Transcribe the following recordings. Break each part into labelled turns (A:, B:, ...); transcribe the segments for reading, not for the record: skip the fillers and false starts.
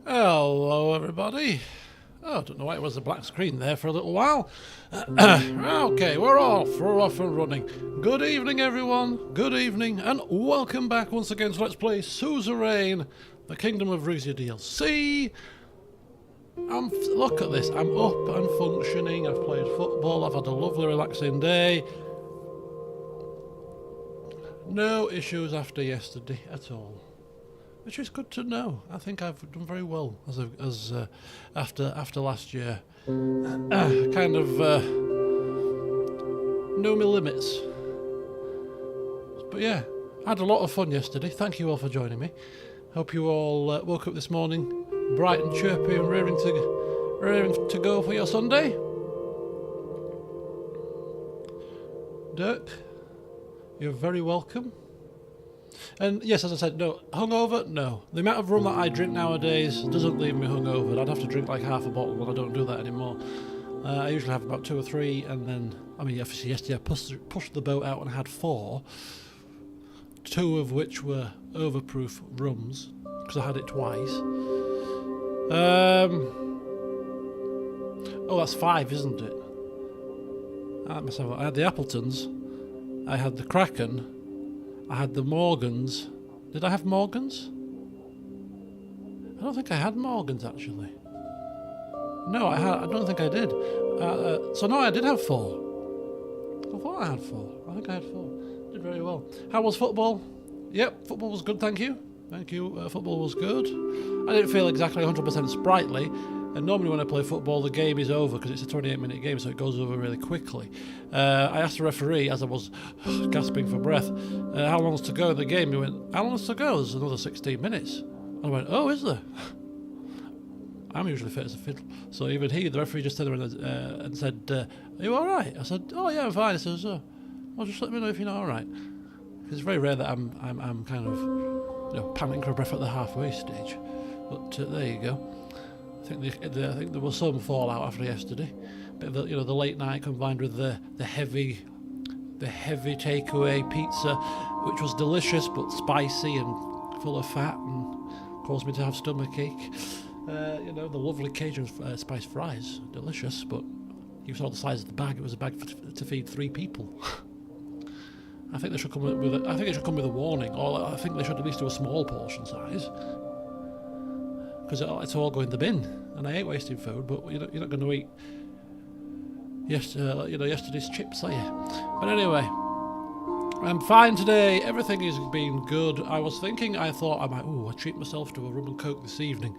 A: Hello, everybody. Oh, I don't know why it was a black screen there for a little while. Okay, we're off. We're off and running. Good evening, everyone. Good evening, and welcome back once again to Let's Play Suzerain, the Kingdom of Rizia DLC. Look at this. I'm up and functioning. I've played football. I've had a lovely, relaxing day. No issues after yesterday at all. Which is good to know. I think I've done very well after last year. Kind of know my limits. But yeah, I had a lot of fun yesterday. Thank you all for joining me. Hope you all woke up this morning bright and chirpy and raring to go for your Sunday. Dirk, you're very welcome. And yes, as I said, no, hungover? No. The amount of rum that I drink nowadays doesn't leave me hungover. I'd have to drink like half a bottle, but I don't do that anymore. I usually have about 2 or 3, and then, obviously yesterday I pushed the boat out and had 4. 2 of which were overproof rums, because I had it twice. Oh, that's 5, isn't it? I had the Appletons, I had the Kraken, I had the Morgans. Did I have Morgans? I don't think I had Morgans, actually. No, I don't think I did. So no, I did have 4. I thought I had 4. I think I had 4. Did very well. How was football? Yep, football was good, thank you. Thank you, football was good. I didn't feel exactly 100% sprightly. And normally when I play football, the game is over because it's a 28-minute game, so it goes over really quickly. I asked the referee, as I was gasping for breath, how long's to go in the game? He went, how long's to go? There's another 16 minutes. I went, oh, is there? I'm usually fit as a fiddle. So even the referee, just turned around and said, are you all right? I said, oh, yeah, I'm fine. He says, oh, well, just let me know if you're not all right. It's very rare that I'm kind of panting for breath at the halfway stage. But there you go. I think there was some fallout after yesterday, but the late night combined with the heavy takeaway pizza, which was delicious but spicy and full of fat and caused me to have stomachache. The lovely Cajun spiced fries, delicious, but you saw the size of the bag. It was a bag to feed 3 people. I think they should come with a warning, or I think they should at least do a small portion size. Because it's all going in the bin, and I hate wasting food. But you're not going to eat yesterday's chips, are you? But anyway, I'm fine today. Everything is being good. I thought I might I treat myself to a rum and coke this evening.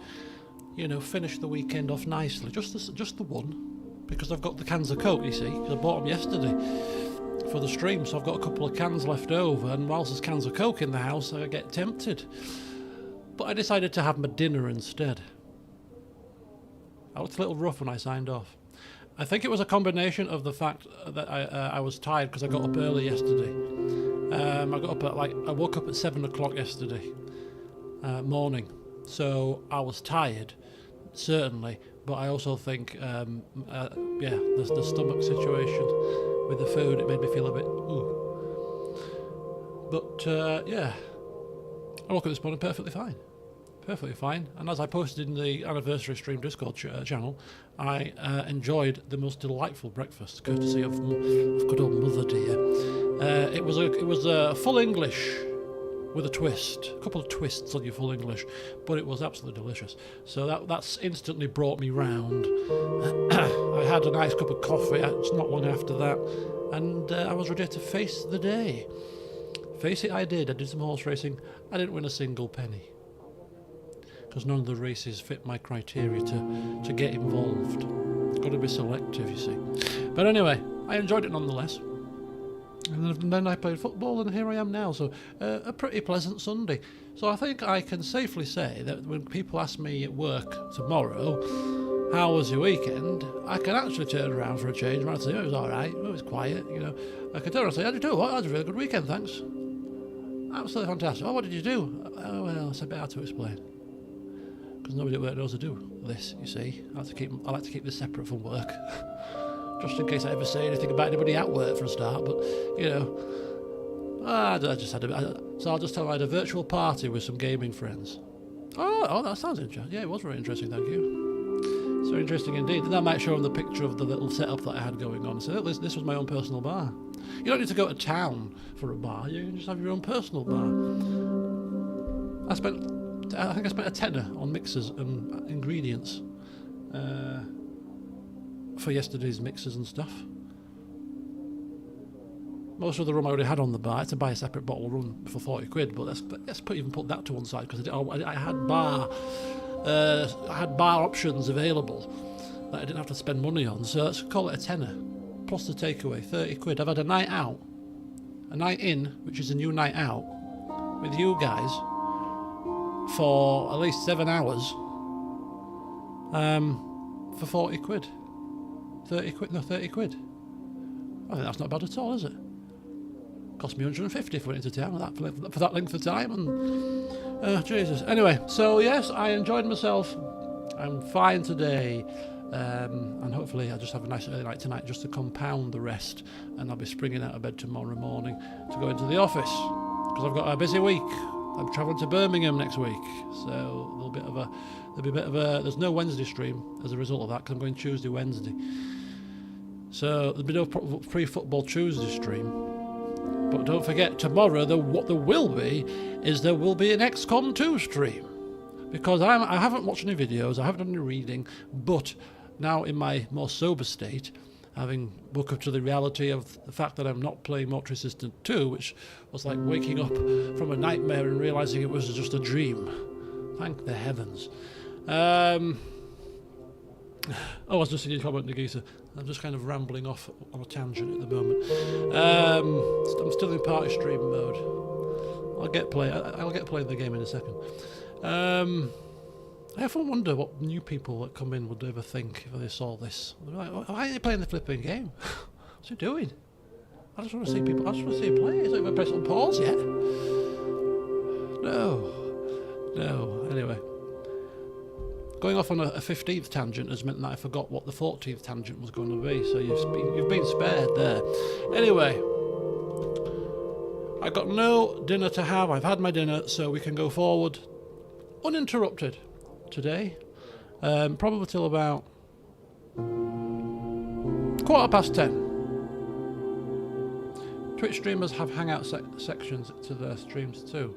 A: Finish the weekend off nicely. Just the one, because I've got the cans of coke. You see, because I bought them yesterday for the stream, so I've got a couple of cans left over. And whilst there's cans of coke in the house, I get tempted. But I decided to have my dinner instead. I looked a little rough when I signed off. I think it was a combination of the fact that I was tired because I got up early yesterday. I woke up at 7 o'clock yesterday morning. So I was tired, certainly. But I also think, the stomach situation with the food, it made me feel a bit, ooh. But, I woke up this morning perfectly fine. And as I posted in the anniversary stream Discord channel, I enjoyed the most delightful breakfast, courtesy of good old Mother Dear. It was a full English with a twist, a couple of twists on your full English, but it was absolutely delicious. So that's instantly brought me round. I had a nice cup of coffee. It's not long after that, and I was ready to face the day. Face it, I did some horse racing. I didn't win a single penny, because none of the races fit my criteria to get involved. Got to be selective, you see. But anyway, I enjoyed it nonetheless. And then I played football, and here I am now. So a pretty pleasant Sunday. So I think I can safely say that when people ask me at work tomorrow, how was your weekend? I can actually turn around for a change and I'd say, it was all right. It was quiet, I can turn around and say, how did you do? What? That was a really good weekend, thanks. Absolutely fantastic. Oh, what did you do? Oh, well, it's a bit hard to explain. Because nobody at work knows to do this, you see. I like to keep this separate from work. Just in case I ever say anything about anybody at work for a start, but, I just had so I'll just tell you I had a virtual party with some gaming friends. Oh, that sounds interesting. Yeah, it was very interesting, thank you. It's very interesting indeed. That might show them the picture of the little setup that I had going on. So this was my own personal bar. You don't need to go to town for a bar, you can just have your own personal bar. I think I spent a tenner on mixers and ingredients for yesterday's mixers and stuff. Most of the rum I already had on the bar. I had to buy a separate bottle of rum for 40 quid, but let's even put that to one side because I had bar options available that I didn't have to spend money on. So let's call it a tenner plus the takeaway, 30 quid. I've had a night out, a night in, which is a new night out, with you guys for at least 7 hours for 40 quid. 30 quid? No, 30 quid. I think that's not bad at all, is it? Cost me 150 if I went into town for that length of time, and Jesus. Anyway, so yes, I enjoyed myself. I'm fine today, and hopefully I'll just have a nice early night tonight just to compound the rest, and I'll be springing out of bed tomorrow morning to go into the office because I've got a busy week. I'm travelling to Birmingham next week, so there'll be a bit of a. There's no Wednesday stream as a result of that because I'm going Tuesday, Wednesday. So there'll be no pre-football Tuesday stream. But don't forget, tomorrow what there will be is there will be an XCOM 2 stream. Because I haven't watched any videos, I haven't done any reading, but now in my more sober state, having woke up to the reality of the fact that I'm not playing Mortal Resistance 2, which was like waking up from a nightmare and realising it was just a dream. Thank the heavens. I was just seeing you comment, Nagisa. I'm just kind of rambling off on a tangent at the moment. I'm still in party stream mode. I'll get playing the game in a second. I often wonder what new people that come in would ever think if they saw this. They're like, why are you playing the flipping game? What's he doing? I just want to see people. I just want to see him play. He's not even pressed on pause yet. No. Anyway. Going off on a 15th tangent has meant that I forgot what the 14th tangent was going to be, so you've been spared there. Anyway, I got no dinner to have. I've had my dinner, so we can go forward uninterrupted today. Probably till about 10:15. Twitch streamers have hangout sections to their streams too.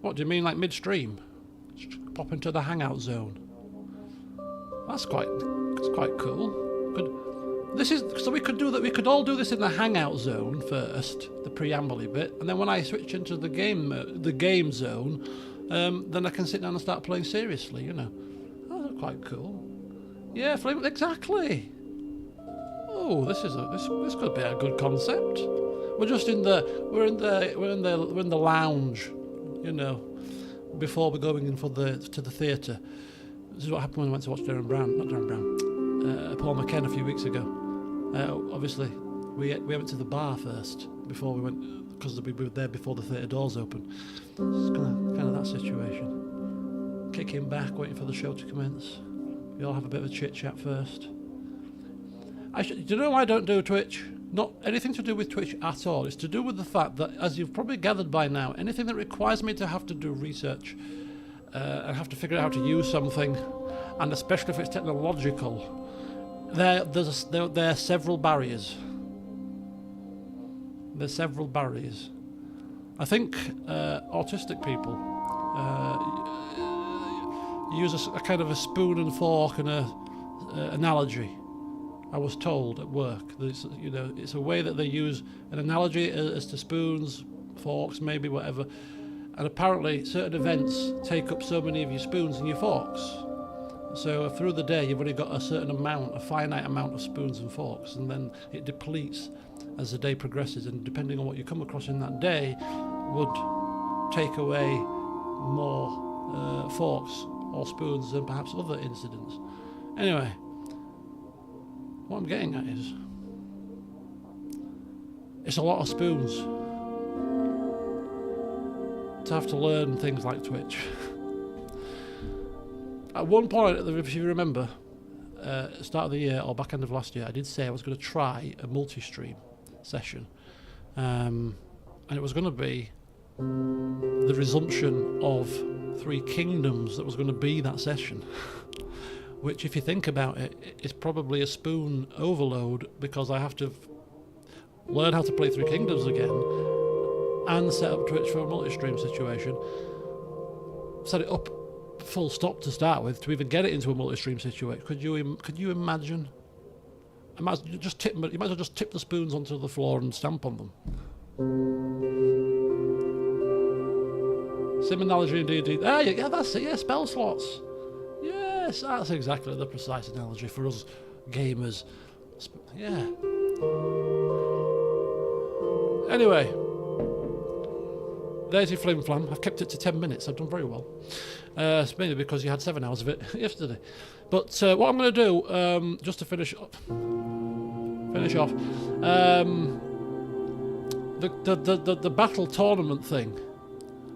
A: What do you mean, like mid-stream? Pop into the hangout zone. That's quite cool. We could do that. We could all do this in the hangout zone first, the preamble bit, and then when I switch into the game zone, then I can sit down and start playing seriously. You know, that's quite cool. Yeah, exactly. Oh, this could be a good concept. We're in the lounge, you know. Before we're going in to the theatre. This is what happened when I went to watch Paul McKenna a few weeks ago. Obviously, we went to the bar first before we went, because we were there before the theatre doors open. It's kind of that situation. Kicking back, waiting for the show to commence. We all have a bit of a chit chat first. Do you know why I don't do Twitch? Not anything to do with Twitch at all. It's to do with the fact that, as you've probably gathered by now, anything that requires me to have to do research and have to figure out how to use something, and especially if it's technological, there are several barriers. There's several barriers. I think autistic people use a kind of a spoon and fork and a analogy. I was told at work that it's a way that they use an analogy as to spoons, forks, maybe whatever, and apparently certain events take up so many of your spoons and your forks. So through the day you've only got a finite amount of spoons and forks, and then it depletes as the day progresses, and depending on what you come across in that day would take away more forks or spoons than perhaps other incidents. Anyway, what I'm getting at is, it's a lot of spoons to have to learn things like Twitch. At one point, if you remember, start of the year or back end of last year, I did say I was going to try a multi-stream session, and it was going to be the resumption of Three Kingdoms that was going to be that session. Which, if you think about it, is probably a spoon overload, because I have to learn how to play Three Kingdoms again and set up Twitch for a multi-stream situation. Set it up full stop to start with to even get it into a multi-stream situation. Could you imagine? You might as well just tip the spoons onto the floor and stamp on them. Same analogy in D&D. Yeah, that's it. Yeah, spell slots. Yes, that's exactly the precise analogy for us gamers. Yeah. Anyway, there's your flim flam. I've kept it to 10 minutes. I've done very well. It's mainly because you had 7 hours of it yesterday. But what I'm going to do, just to finish off, the battle tournament thing.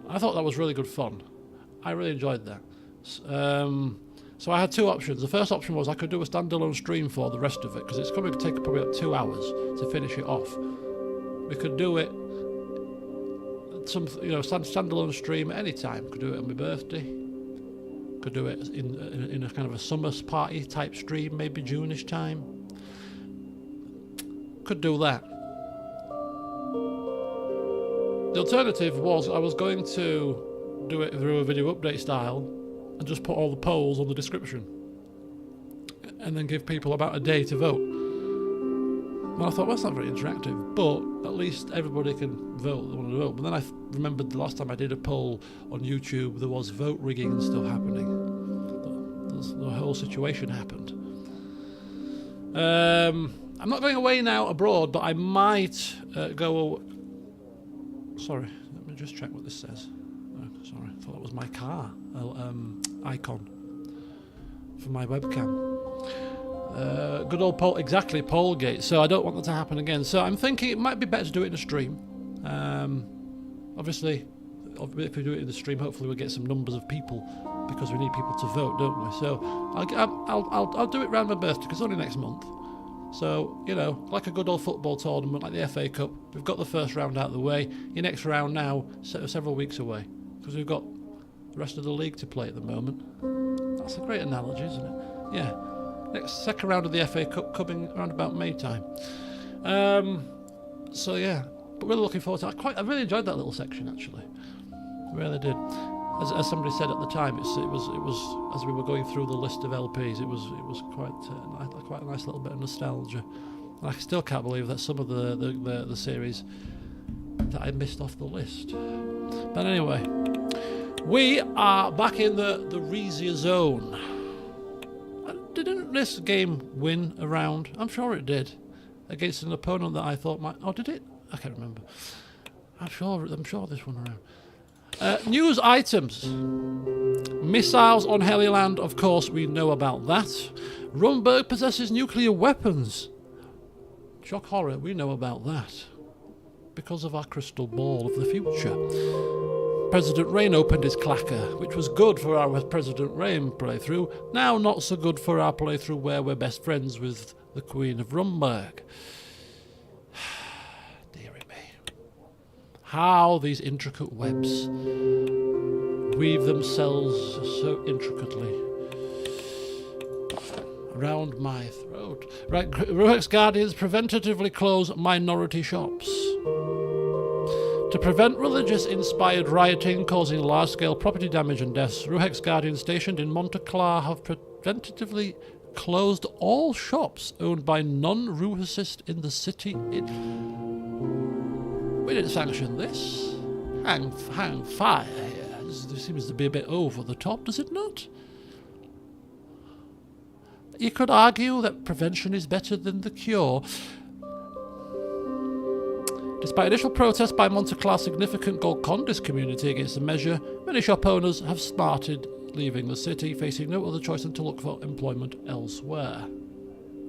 A: I thought that was really good fun. I really enjoyed that. So I had 2 options. The first option was I could do a standalone stream for the rest of it, because it's going to take probably about 2 hours to finish it off. We could do it standalone stream at any time. Could do it on my birthday. Could do it in a kind of a summer party type stream, maybe June-ish time. Could do that. The alternative was I was going to do it through a video update style and just put all the polls on the description and then give people about a day to vote. Well, I thought, well, that's not very interactive, but at least everybody can vote they want to vote. But then I remembered the last time I did a poll on YouTube, there was vote rigging and stuff happening. The whole situation happened. I'm not going away now abroad, but I might go... Sorry, let me just check what this says. Oh, sorry, I thought that was my car icon for my webcam. Good old poll, exactly, Pollgate. So I don't want that to happen again. So I'm thinking it might be better to do it in a stream. Obviously, if we do it in the stream, hopefully we'll get some numbers of people, because we need people to vote, don't we? So I'll do it around my birthday, because it's only next month. So, you know, like a good old football tournament, like the FA Cup, we've got the first round out of the way. Your next round now, several weeks away, because we've got the rest of the league to play at the moment. That's a great analogy, isn't it? Yeah. Second round of the FA Cup coming around about May time. So yeah, but really looking forward to it. I really enjoyed that little section, actually. I really did. As somebody said at the time, it was as we were going through the list of LPs, it was quite a nice little bit of nostalgia. And I still can't believe that some of the series that I missed off the list. But anyway, we are back in the Rizia zone. Didn't this game win a round? I'm sure it did. Against an opponent that I thought might... Oh, did it? I can't remember. I'm sure this one around. News items. Missiles on Heliland, of course, we know about that. Rumberg possesses nuclear weapons. Shock horror, we know about that. Because of our crystal ball of the future. President Rain opened his clacker, which was good for our President Rain playthrough, now not so good for our playthrough where we're best friends with the Queen of Rumberg. Dearie me. How these intricate webs weave themselves so intricately around my throat. Right, Ruhex Guardians preventatively close minority shops. To prevent religious-inspired rioting causing large-scale property damage and deaths, Ruhex Guardians stationed in Monteclar have preventatively closed all shops owned by non-Ruhicists in the city. We didn't sanction this. Hang fire here. This seems to be a bit over the top, does it not? You could argue that prevention is better than the cure. Despite initial protests by Monteclar's significant Golcondas community against the measure, many shop owners have started leaving the city, facing no other choice than to look for employment elsewhere.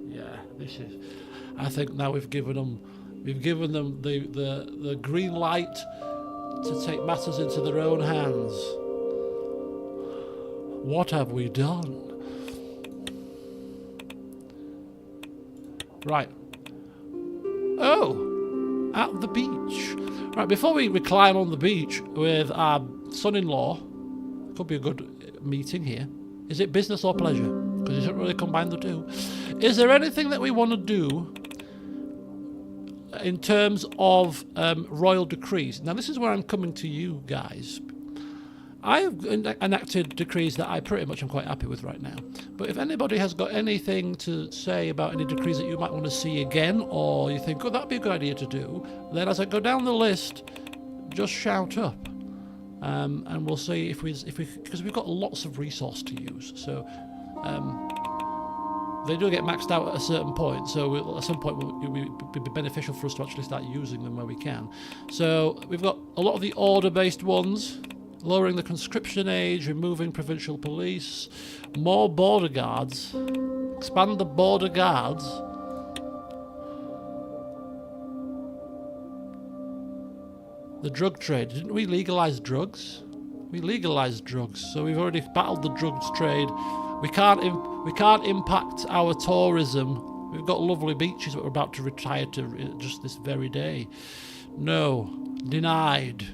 A: Yeah, this is... I think now we've given them the green light to take matters into their own hands. What have we done? Right. Oh! at the beach. Right, before we recline on the beach with our son-in-law, could be a good meeting here. Is it business or pleasure? Because you shouldn't really combine the two. Is there anything that we want to do in terms of royal decrees? Now, this is where I'm coming to you guys. I have enacted decrees that I pretty much am quite happy with right now. But if anybody has got anything to say about any decrees that you might want to see again, or you think, oh, that'd be a good idea to do, then as I go down the list, just shout up. And we'll see if we, because we've got lots of resource to use. So they do get maxed out at a certain point. So at some point, it would be beneficial for us to actually start using them where we can. So we've got a lot of the order-based ones. Lowering the conscription age, removing provincial police, more border guards, expand the border guards. The drug trade. Didn't we legalise drugs? We legalised drugs, so we've already battled the drugs trade. We can't impact our tourism. We've got lovely beaches that we're about to retire to just this very day. No, denied.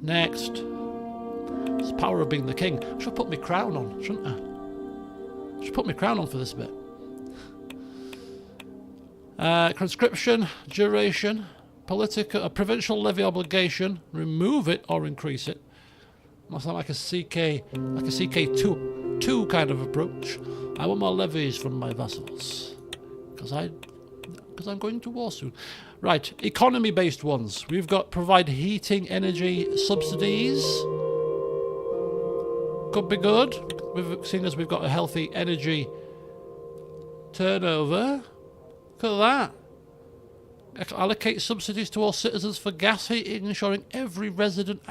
A: Next. It's the power of being the king. I should put my crown on, shouldn't I? I should put my crown on for this bit. Conscription, duration, political, provincial levy obligation, remove it or increase it. Must sound like a CK2 kind of approach. I want more levies from my vassals. Because I'm going to war soon. Right, economy-based ones. We've got provide heating energy subsidies. Could be good. We've seen as we've got a healthy energy turnover. Look at that. Allocate subsidies to all citizens for gas heating, ensuring every resident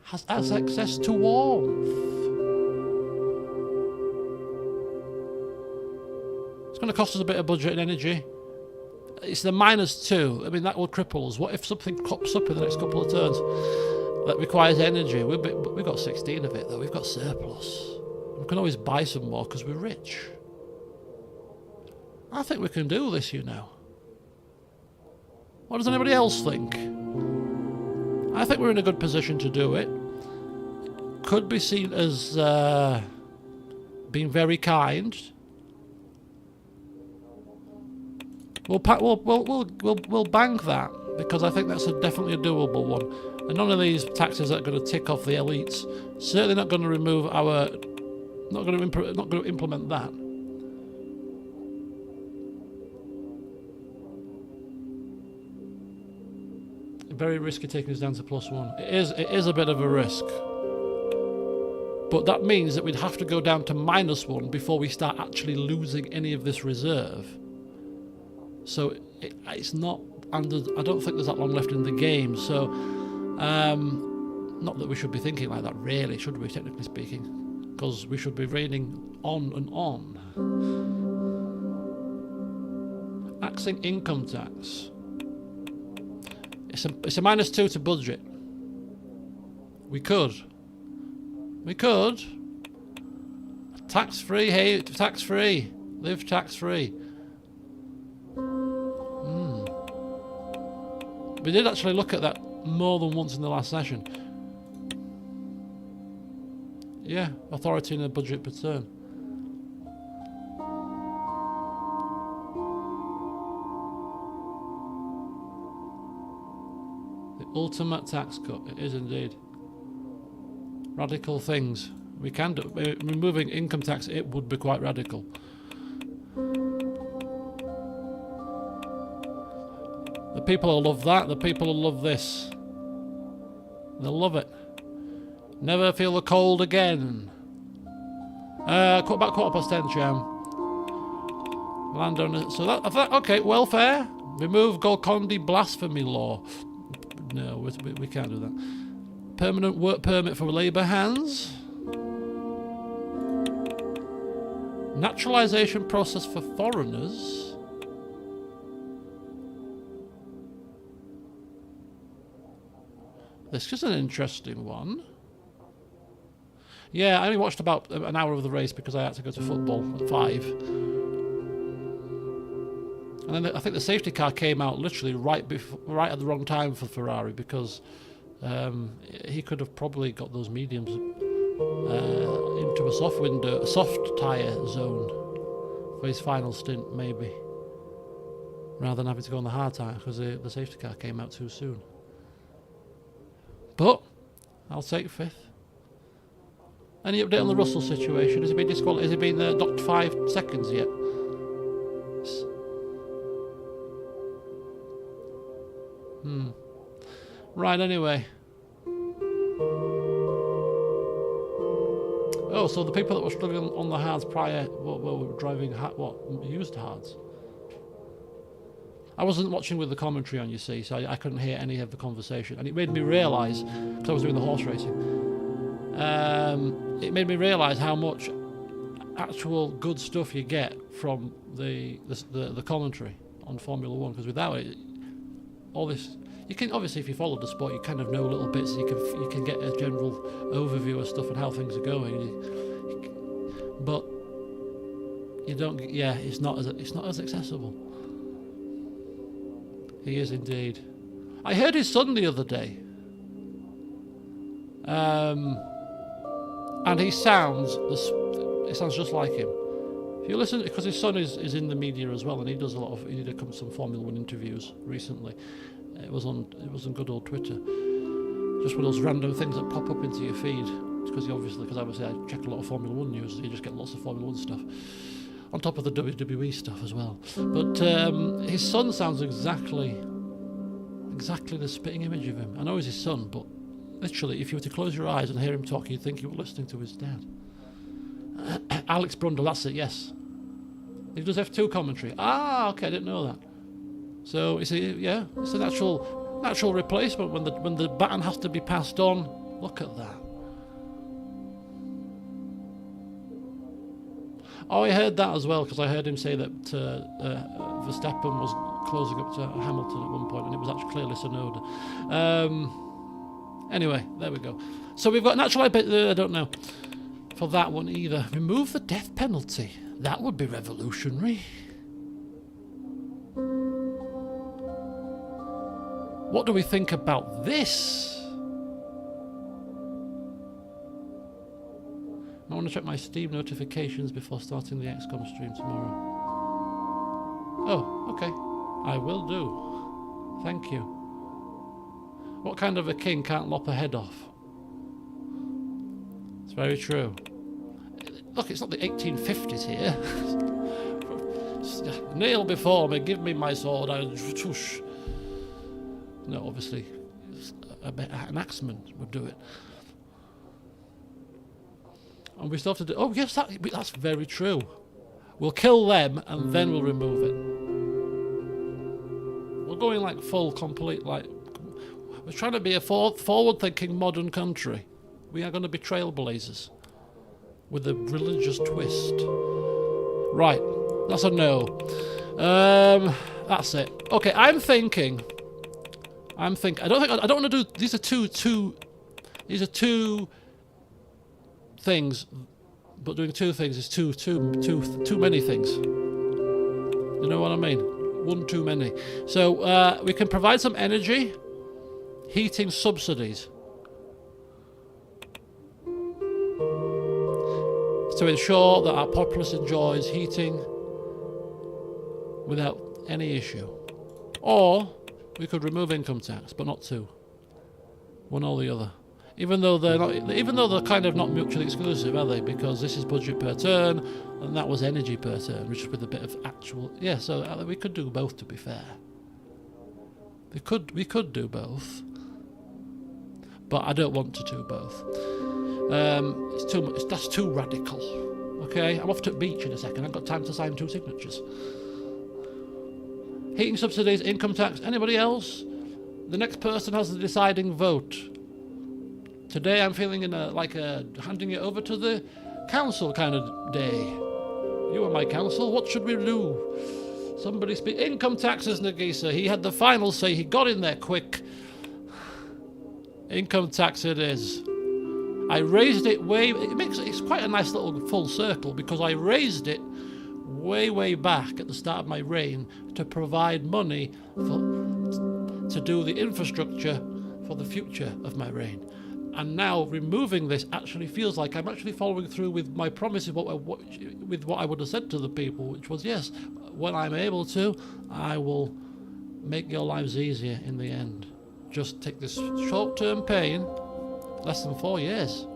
A: has access to warmth. It's going to cost us a bit of budget and energy. It's the -2. I mean, that will cripple us. What if something crops up in the next couple of turns that requires energy? We've got 16 of it, though. We've got surplus. We can always buy some more because we're rich. I think we can do this, you know. What does anybody else think? I think we're in a good position to do it. Could be seen as being very kind. We'll bank that because I think that's definitely a doable one. And none of these taxes are going to tick off the elites. Certainly not going to remove our. Not going to implement that. Very risky taking us down to +1. It is a bit of a risk. But that means that we'd have to go down to -1 before we start actually losing any of this reserve. So it's not under. I don't think there's that long left in the game. So, not that we should be thinking like that, really, should we? Technically speaking, because we should be reigning on and on. Axing income tax. It's a -2 to budget. We could. Tax-free. Hey, tax-free. Live tax-free. We did actually look at that more than once in the last session. Yeah, authority in a budget per turn. The ultimate tax cut, it is indeed. Radical things. We can do. Removing income tax, it would be quite radical. The people will love that. The people will love this. They'll love it. Never feel the cold again. About 10:15, Cham. Landowner. So that okay. Welfare. Remove Golconda blasphemy law. No, we can't do that. Permanent work permit for labour hands. Naturalisation process for foreigners. This is an interesting one. Yeah, I only watched about an hour of the race because I had to go to football at 5. And then I think the safety car came out literally right at the wrong time for Ferrari, because he could have probably got those mediums into a soft tyre zone for his final stint, maybe, rather than having to go on the hard tyre because the safety car came out too soon. But I'll take 5th. Any update on the Russell situation? Has he been disqualified? Has he been docked 5 seconds yet? Right, anyway. Oh, so the people that were struggling on the hards prior were driving used hards. I wasn't watching with the commentary on, you see, so I couldn't hear any of the conversation, and it made me realise, because I was doing the horse racing, it made me realise how much actual good stuff you get from the commentary on Formula 1, because without it, all this, you can obviously, if you follow the sport, you kind of know little bits. You can get a general overview of stuff and how things are going. But you don't. Yeah, it's not as accessible. He is indeed. I heard his son the other day, and he sounds just like him. If you listen, because his son is in the media as well, and he did some Formula 1 interviews recently. It was on good old Twitter. Just one of those random things that pop up into your feed, because obviously I check a lot of Formula 1 news, so you just get lots of Formula 1 stuff on top of the WWE stuff as well. But his son sounds exactly the spitting image of him. I know he's his son, but literally, if you were to close your eyes and hear him talk, you'd think you were listening to his dad. Alex Brundle, that's it. Yes, he does F2 commentary. Ah, okay, I didn't know that. So it's a natural replacement when the baton has to be passed on. Look at that. Oh, I heard that as well, because I heard him say that Verstappen was closing up to Hamilton at one point, and it was actually clearly Tsunoda. Anyway, there we go. So we've got an actual, I don't know, for that one either. Remove the death penalty. That would be revolutionary. What do we think about this? I want to check my Steam notifications before starting the XCOM stream tomorrow. Oh, okay. I will do. Thank you. What kind of a king can't lop a head off? It's very true. Look, it's not the 1850s here. Kneel before me, give me my sword. No, obviously, an axeman would do it. And we still have to do... Oh, yes, that's very true. We'll kill them, and then we'll remove it. We're going like full, complete, like... We're trying to be a forward-thinking modern country. We are going to be trailblazers. With a religious twist. Right, that's a no. That's it. Okay, I'm thinking... I don't want to do... These are two things, but doing two things is too many things. You know what I mean? One too many. So we can provide some energy, heating subsidies, to ensure that our populace enjoys heating without any issue. Or we could remove income tax, but not two. One or the other. Even though they're kind of not mutually exclusive, are they? Because this is budget per turn, and that was energy per turn, which is with a bit of actual. Yeah, so we could do both. To be fair, we could do both, but I don't want to do both. It's too much. That's too radical. Okay, I'm off to the beach in a second. I've got time to sign 2 signatures. Heating subsidies, income tax. Anybody else? The next person has the deciding vote. Today I'm feeling like handing it over to the council kind of day. You are my council. What should we do? Somebody speak. Income taxes, Nagisa. He had the final say. He got in there quick. Income tax it is. I raised it it's quite a nice little full circle, because I raised it way back at the start of my reign to provide money to do the infrastructure for the future of my reign. And now removing this actually feels like I'm actually following through with my promises, with what I would have said to the people, which was, yes, when I'm able to, I will make your lives easier in the end. Just take this short-term pain, less than 4 years,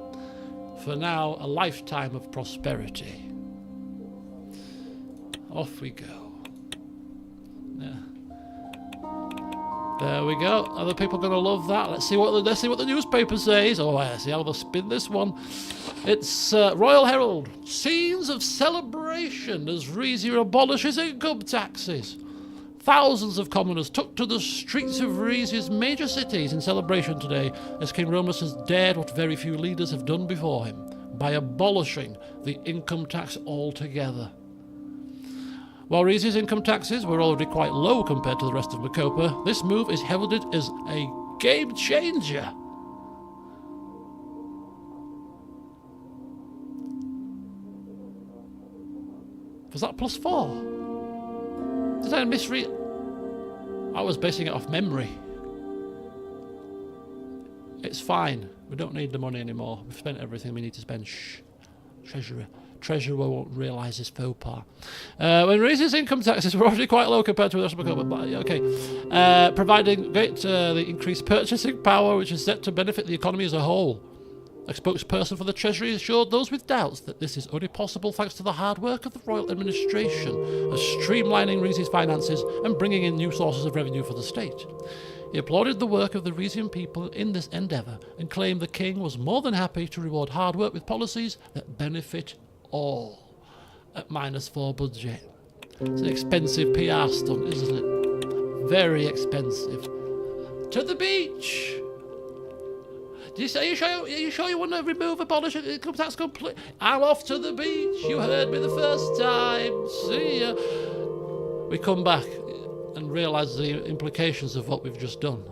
A: for now a lifetime of prosperity. Off we go. Yeah. There we go. Other people are going to love that. Let's see what the newspaper says. Oh, I see how they'll spin this one. It's Royal Herald. Scenes of celebration as Rizia abolishes income taxes. Thousands of commoners took to the streets of Rizia's major cities in celebration today as King Romus has dared what very few leaders have done before him by abolishing the income tax altogether. While Rizia's income taxes were already quite low compared to the rest of Macopa, this move is heralded as a game changer. Was that +4? Did I misread? I was basing it off memory. It's fine. We don't need the money anymore. We've spent everything we need to spend. Shh. Treasurer won't realise this faux pas. When Rizia's income taxes were already quite low compared to the rest of Macopa, but okay. Providing the increased purchasing power, which is set to benefit the economy as a whole. A spokesperson for the Treasury assured those with doubts that this is only possible thanks to the hard work of the royal administration, of streamlining Rizia's finances and bringing in new sources of revenue for the state. He applauded the work of the Rizian people in this endeavour and claimed the king was more than happy to reward hard work with policies that benefit all at -4 budget. It's an expensive PR stunt, isn't it? Very expensive. To the beach! Are you sure you want to abolish income tax completely? I'm off to the beach. You heard me the first time. See ya. We come back and realise the implications of what we've just done.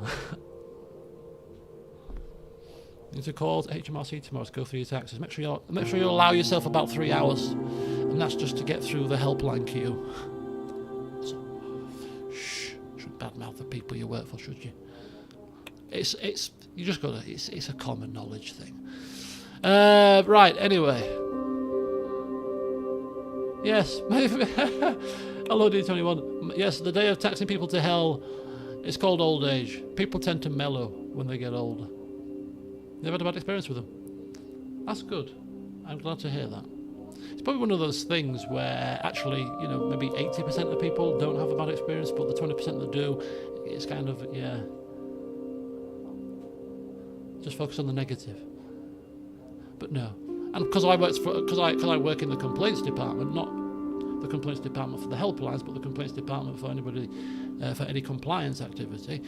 A: You need to call HMRC tomorrow to go through your taxes. Make sure you allow yourself about 3 hours, and that's just to get through the helpline queue. So, shh, shouldn't badmouth the people you work for, should you? It's you just gotta. It's a common knowledge thing. Right. Anyway. Yes. Hello, D21. Yes, the day of taxing people to hell is called old age. People tend to mellow when they get older. Never had a bad experience with them. That's good. I'm glad to hear that. It's probably one of those things where actually, maybe 80% of people don't have a bad experience, but the 20% that do, it's kind of, yeah. Just focus on the negative. But no. And because I work in the complaints department, not the complaints department for the helplines, but the complaints department for anybody, for any compliance activity.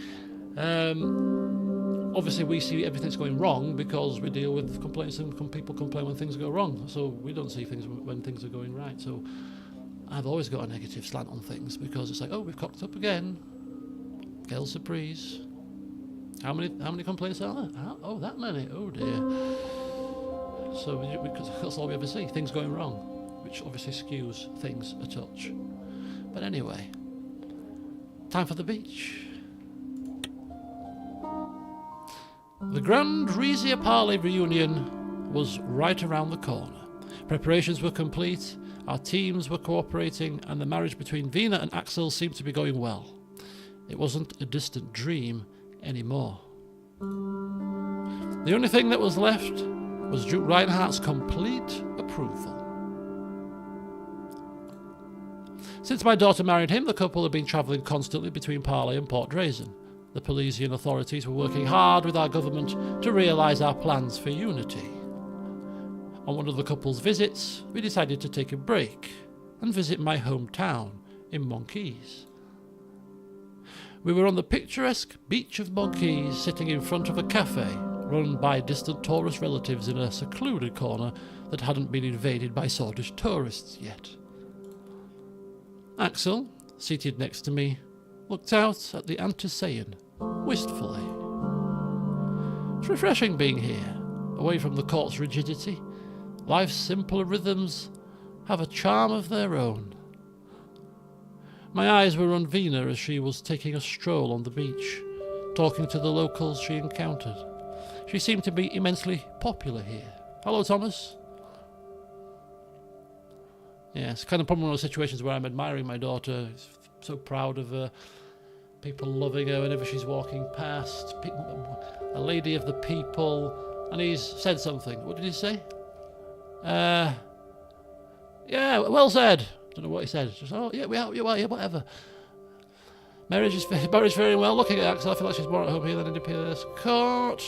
A: Obviously, we see everything's going wrong because we deal with complaints and people complain when things go wrong. So we don't see things when things are going right. So I've always got a negative slant on things because it's like, oh, we've cocked up again. Quelle surprise. How many complaints are there? Oh, that many. Oh dear. So that's all we ever see. Things going wrong, which obviously skews things a touch. But anyway, time for the beach. The Grand Rizia Parley reunion was right around the corner. Preparations were complete, our teams were cooperating, and the marriage between Vina and Axel seemed to be going well. It wasn't a distant dream anymore. The only thing that was left was Duke Reinhardt's complete approval. Since my daughter married him, the couple had been travelling constantly between Parley and Port Drazen. The Polesian authorities were working hard with our government to realise our plans for unity. On one of the couple's visits, we decided to take a break and visit my hometown in Monkeys. We were on the picturesque beach of Monkeys, sitting in front of a cafe run by distant tourist relatives in a secluded corner that hadn't been invaded by sordid tourists yet. Axel, seated next to me, looked out at the Antisaean wistfully. It's refreshing being here, away from the court's rigidity. Life's simpler rhythms have a charm of their own. My eyes were on Vina as she was taking a stroll on the beach, talking to the locals she encountered. She seemed to be immensely popular here. Hello, Thomas. Yeah, it's kind of probably one of those situations where I'm admiring my daughter. So proud of her. People loving her whenever she's walking past. A lady of the people. And he's said something. What did he say? Yeah, well said. Don't know what he said. Just, oh, yeah, yeah, whatever. Marriage is very well. Looking at Axel, I feel like she's more at home here than in the PS court.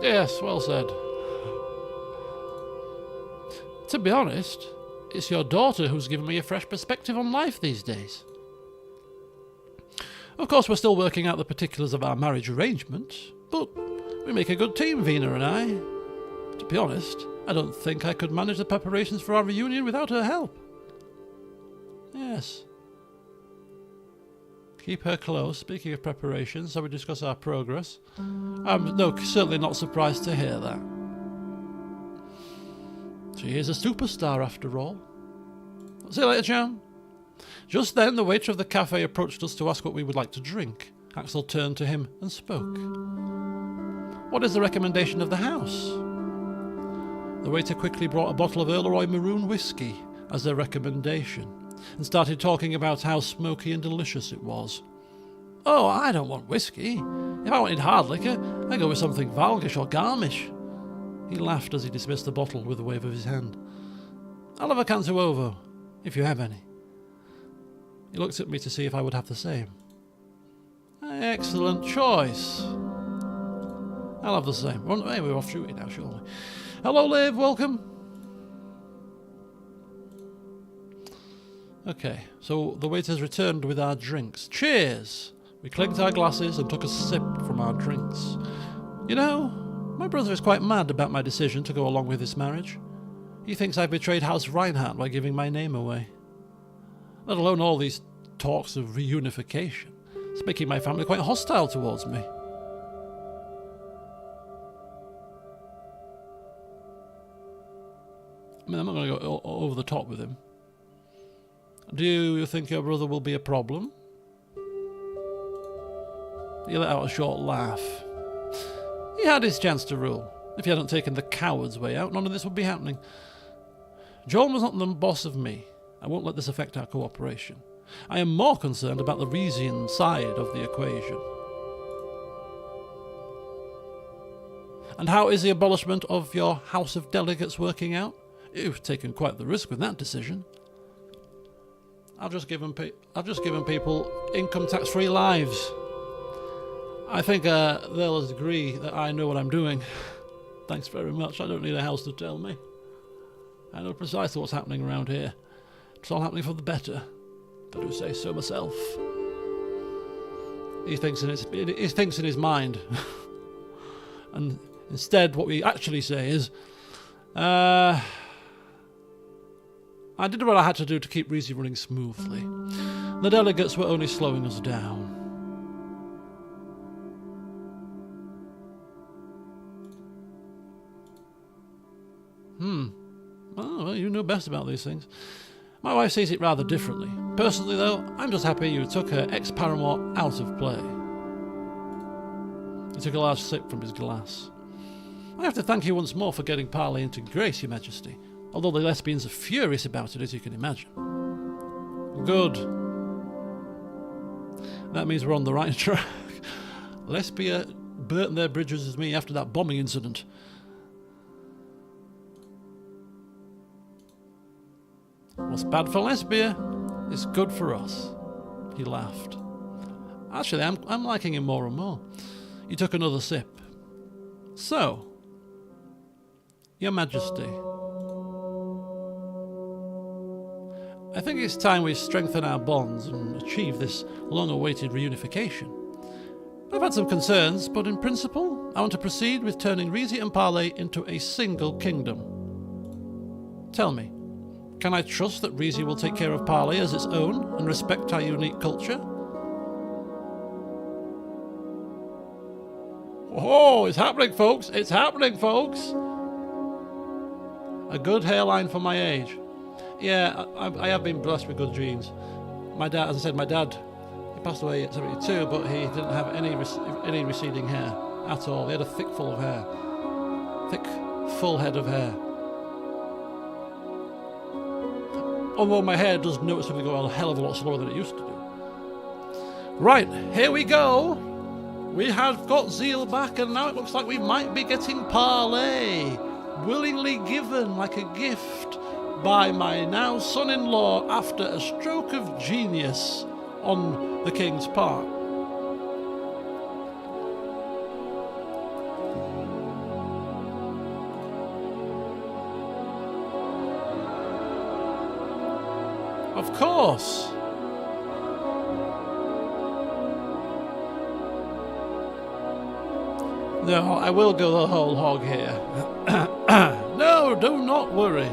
A: Yes, well said. To be honest, it's your daughter who's given me a fresh perspective on life these days. Of course, we're still working out the particulars of our marriage arrangement, but we make a good team, Vina and I. To be honest, I don't think I could manage the preparations for our reunion without her help. Yes. Keep her close. Speaking of preparations, shall we discuss our progress? I'm certainly not surprised to hear that. She is a superstar after all. See you later, Chan. Just then, the waiter of the cafe approached us to ask what we would like to drink. Axel turned to him and spoke. What is the recommendation of the house? The waiter quickly brought a bottle of Earl Roy Maroon whiskey as their recommendation, and started talking about how smoky and delicious it was. Oh, I don't want whiskey. If I wanted hard liquor, I'd go with something Valgish or Garmish. He laughed as he dismissed the bottle with a wave of his hand. I'll have a Cantuovo, if you have any. He looked at me to see if I would have the same. Excellent choice. I'll have the same. Hey, we're off shooting now, surely. Hello, Liv, welcome. Okay, so the waiters returned with our drinks. Cheers! We clinked our glasses and took a sip from our drinks. You know, my brother is quite mad about my decision to go along with this marriage. He thinks I betrayed House Reinhardt by giving my name away. Let alone all these talks of reunification. It's making my family quite hostile towards me. I mean, I'm not going to go over the top with him. Do you think your brother will be a problem? He let out a short laugh. He had his chance to rule. If he hadn't taken the coward's way out, none of this would be happening. John was not the boss of me. I won't let this affect our cooperation. I am more concerned about the Rizian side of the equation. And how is the abolishment of your House of Delegates working out? You've taken quite the risk with that decision. I've just given people income tax-free lives. I think they'll agree that I know what I'm doing. Thanks very much. I don't need a house to tell me. I know precisely what's happening around here. It's all happening for the better. If I do say so myself. He thinks in his mind. And instead, what we actually say is, I did what I had to do to keep Rizia running smoothly. The delegates were only slowing us down. Oh, well, you know best about these things. My wife sees it rather differently. Personally, though, I'm just happy you took her ex-paramour out of play. He took a large sip from his glass. I have to thank you once more for getting Parley into grace, Your Majesty. Although the lesbians are furious about it, as you can imagine. Good. That means we're on the right track. Lesbia burnt their bridges with me after that bombing incident. What's bad for Lesbia is good for us. He laughed. Actually, I'm liking him more and more. He took another sip. So, Your Majesty, I think it's time we strengthen our bonds and achieve this long-awaited reunification. I've had some concerns, but in principle, I want to proceed with turning Rizia and Parley into a single kingdom. Tell me, can I trust that Rizia will take care of Parley as its own and respect our unique culture? Oh, it's happening, folks. It's happening, folks. A good hairline for my age. Yeah, I have been blessed with good genes. My dad, as I said, my dad, he passed away at 72, but he didn't have any receding hair at all. He had a thick, full of hair. Thick, full head of hair. Although my hair does noticeably go a hell of a lot slower than it used to do. Right, here we go. We have got Zeal back, and now it looks like we might be getting Parley. Willingly given like a gift by my now son-in-law after a stroke of genius on the king's part. Of course. No, I will go the whole hog here. No, do not worry.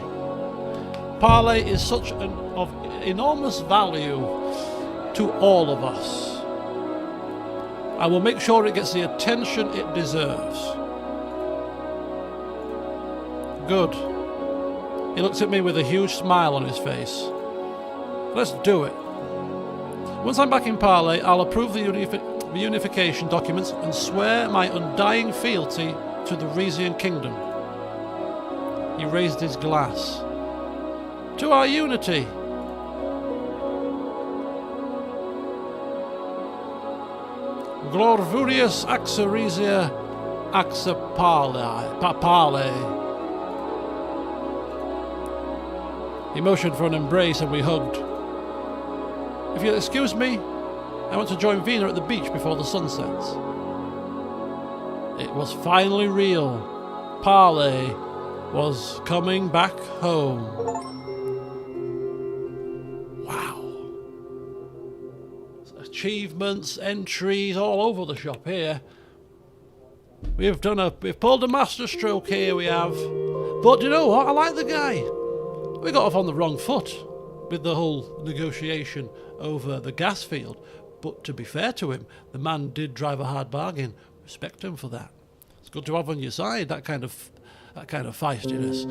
A: Parley is such of enormous value to all of us. I will make sure it gets the attention it deserves. Good. He looks at me with a huge smile on his face. Let's do it. Once I'm back in Parley, I'll approve the Reunification documents and swear my undying fealty to the Rizian kingdom. He raised his glass. To our unity. Glorvurius Axel Rizia Axel Parley. He motioned for an embrace and we hugged. If you'll excuse me, I want to join Vina at the beach before the sun sets. It was finally real. Parley was coming back home. Wow. Achievements, entries all over the shop here. We've pulled a master stroke here, we have. But you know what? I like the guy. We got off on the wrong foot with the whole negotiation over the gas field. But to be fair to him, the man did drive a hard bargain. Respect him for that. It's good to have on your side that kind of feistiness.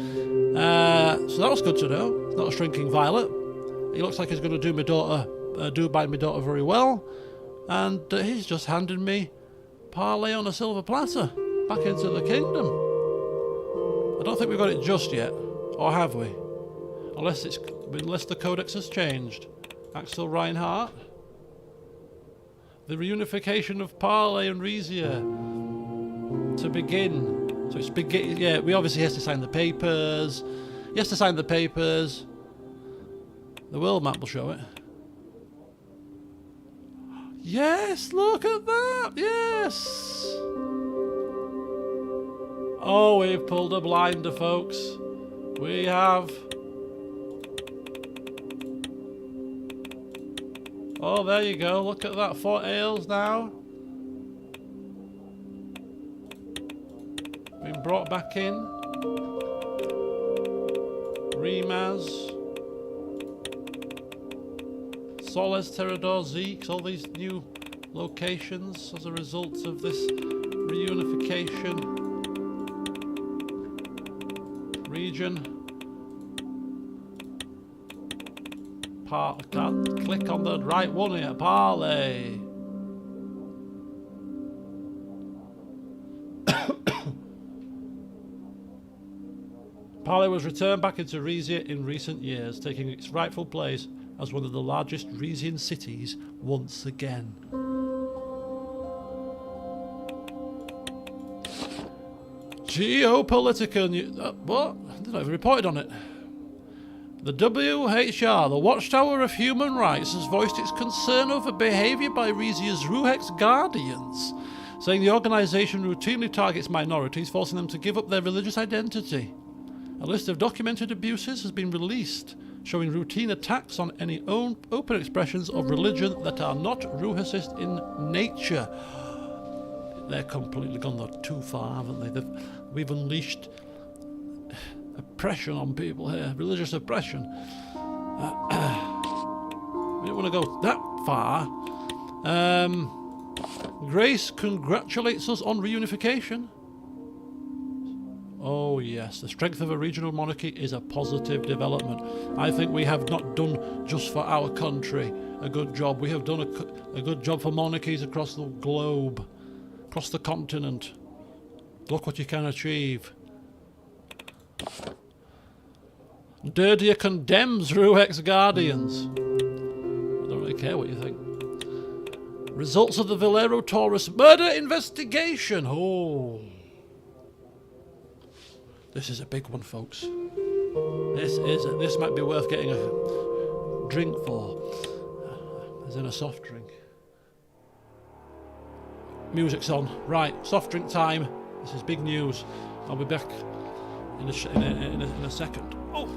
A: So that was good to know. He's not a shrinking violet. He looks like he's going to do by my daughter very well. And he's just handed me Parley on a silver platter back into the kingdom. I don't think we've got it just yet, or have we? Unless the codex has changed. Axel Reinhardt. The reunification of Parley and Rizia to begin. So it's begin. Yeah, we obviously has to sign the papers. He has to sign the papers. The world map will show it. Yes, look at that. Yes. Oh, we've pulled a blinder, folks. We have. Oh, there you go. Look at that. Fort Ailes now. Been brought back in. Remaz. Soles, Terador, Zeeks. All these new locations as a result of this reunification. Region. I can't click on the right one here. Parley. Parley was returned back into Rizia in recent years, taking its rightful place as one of the largest Rizian cities once again. Geopolitical news. What? I didn't even reported on it. The WHR, the Watchtower of Human Rights, has voiced its concern over behaviour by Rizia's Ruhex Guardians, saying the organisation routinely targets minorities, forcing them to give up their religious identity. A list of documented abuses has been released, showing routine attacks on any open expressions of religion that are not Ruhicist in nature. They're completely gone too far, haven't they? We've unleashed oppression on people here, religious oppression. We don't want to go that far. Grace congratulates us on reunification. Oh yes, the strength of a regional monarchy is a positive development. I think we have not done just for our country a good job. We have done a good job for monarchies across the globe, across the continent. Look what you can achieve. Dirdia condemns Ruex Guardians. I don't really care what you think. Results of the Valero Taurus murder investigation. Oh. This is a big one, folks. This might be worth getting a drink for, as in a soft drink. Music's on. Right, soft drink time. This is big news. I'll be back in a second. Oh.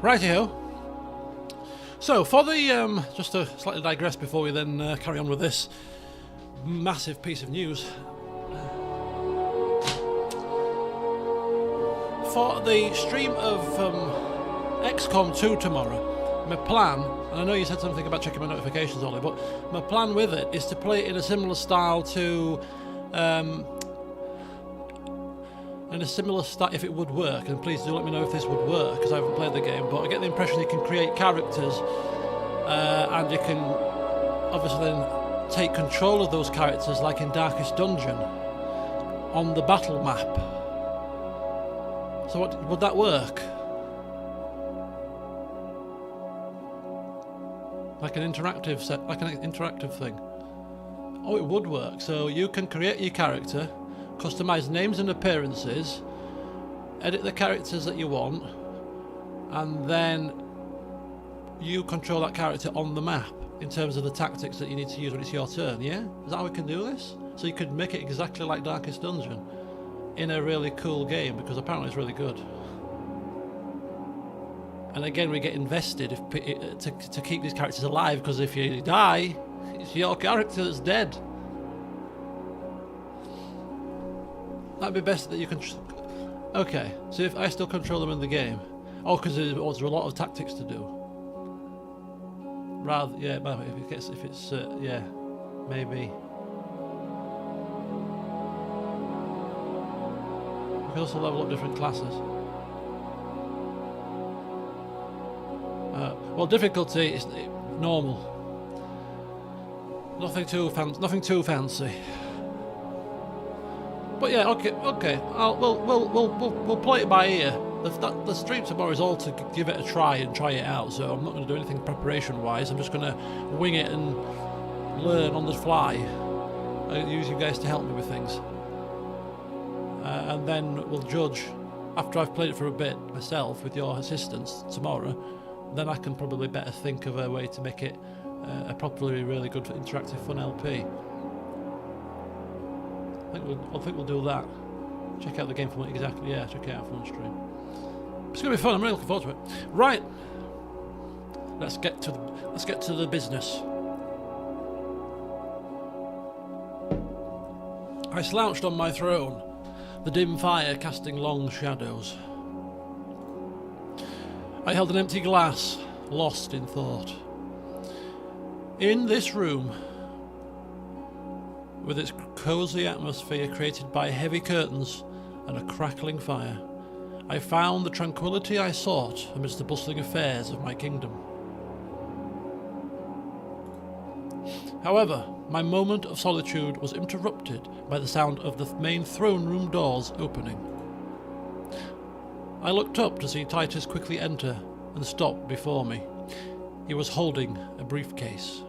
A: Righty-ho. So, for the, just to slightly digress before we then carry on with this massive piece of news. For the stream of XCOM 2 tomorrow, my plan, and I know you said something about checking my notifications, Ollie, but my plan with it is to play it in a similar style to... in a similar style, if it would work, and please do let me know if this would work, because I haven't played the game, but I get the impression you can create characters, and you can obviously then take control of those characters, like in Darkest Dungeon, on the battle map. So would that work? Like an interactive thing? Oh, it would work. So you can create your character, customize names and appearances, edit the characters that you want, and then you control that character on the map in terms of the tactics that you need to use when it's your turn, yeah? Is that how we can do this? So you could make it exactly like Darkest Dungeon in a really cool game, because apparently it's really good. And again, we get invested to keep these characters alive, because if you die, it's your character that's dead. That'd be best that you can... Okay, so if I still control them in the game... Oh, because there's a lot of tactics to do. Rather, yeah, if it's yeah, maybe. We can also level up different classes. Well, difficulty is normal. Nothing too fancy. But yeah, okay. We'll play it by ear. The stream tomorrow is all to give it a try and try it out. So I'm not going to do anything preparation-wise. I'm just going to wing it and learn on the fly. I use you guys to help me with things, and then we'll judge after I've played it for a bit myself with your assistance tomorrow. Then I can probably better think of a way to make it a properly really good interactive fun LP. I think we'll do that. Check out the game for what exactly. Yeah, check it out for on stream. It's gonna be fun. I'm really looking forward to it. Right, let's get to the business. I slouched on my throne, the dim fire casting long shadows. I held an empty glass, lost in thought. In this room, with its cosy atmosphere created by heavy curtains and a crackling fire, I found the tranquility I sought amidst the bustling affairs of my kingdom. However, my moment of solitude was interrupted by the sound of the main throne room doors opening. I looked up to see Titus quickly enter and stop before me. He was holding a briefcase.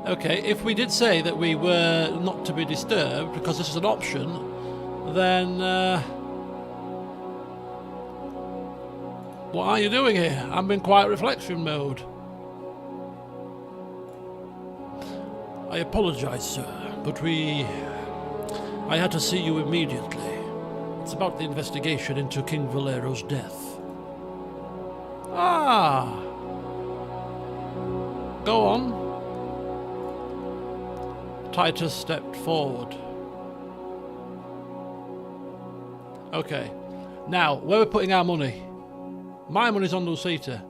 A: Okay, if we did say that we were not to be disturbed because this is an option, then what are you doing here? I'm in quiet reflection mode. I apologise, sir, but I had to see you immediately. It's about the investigation into King Valero's death. Ah! Go on. Titus stepped forward. Okay. Now, where are we putting our money? My money's on Lucita.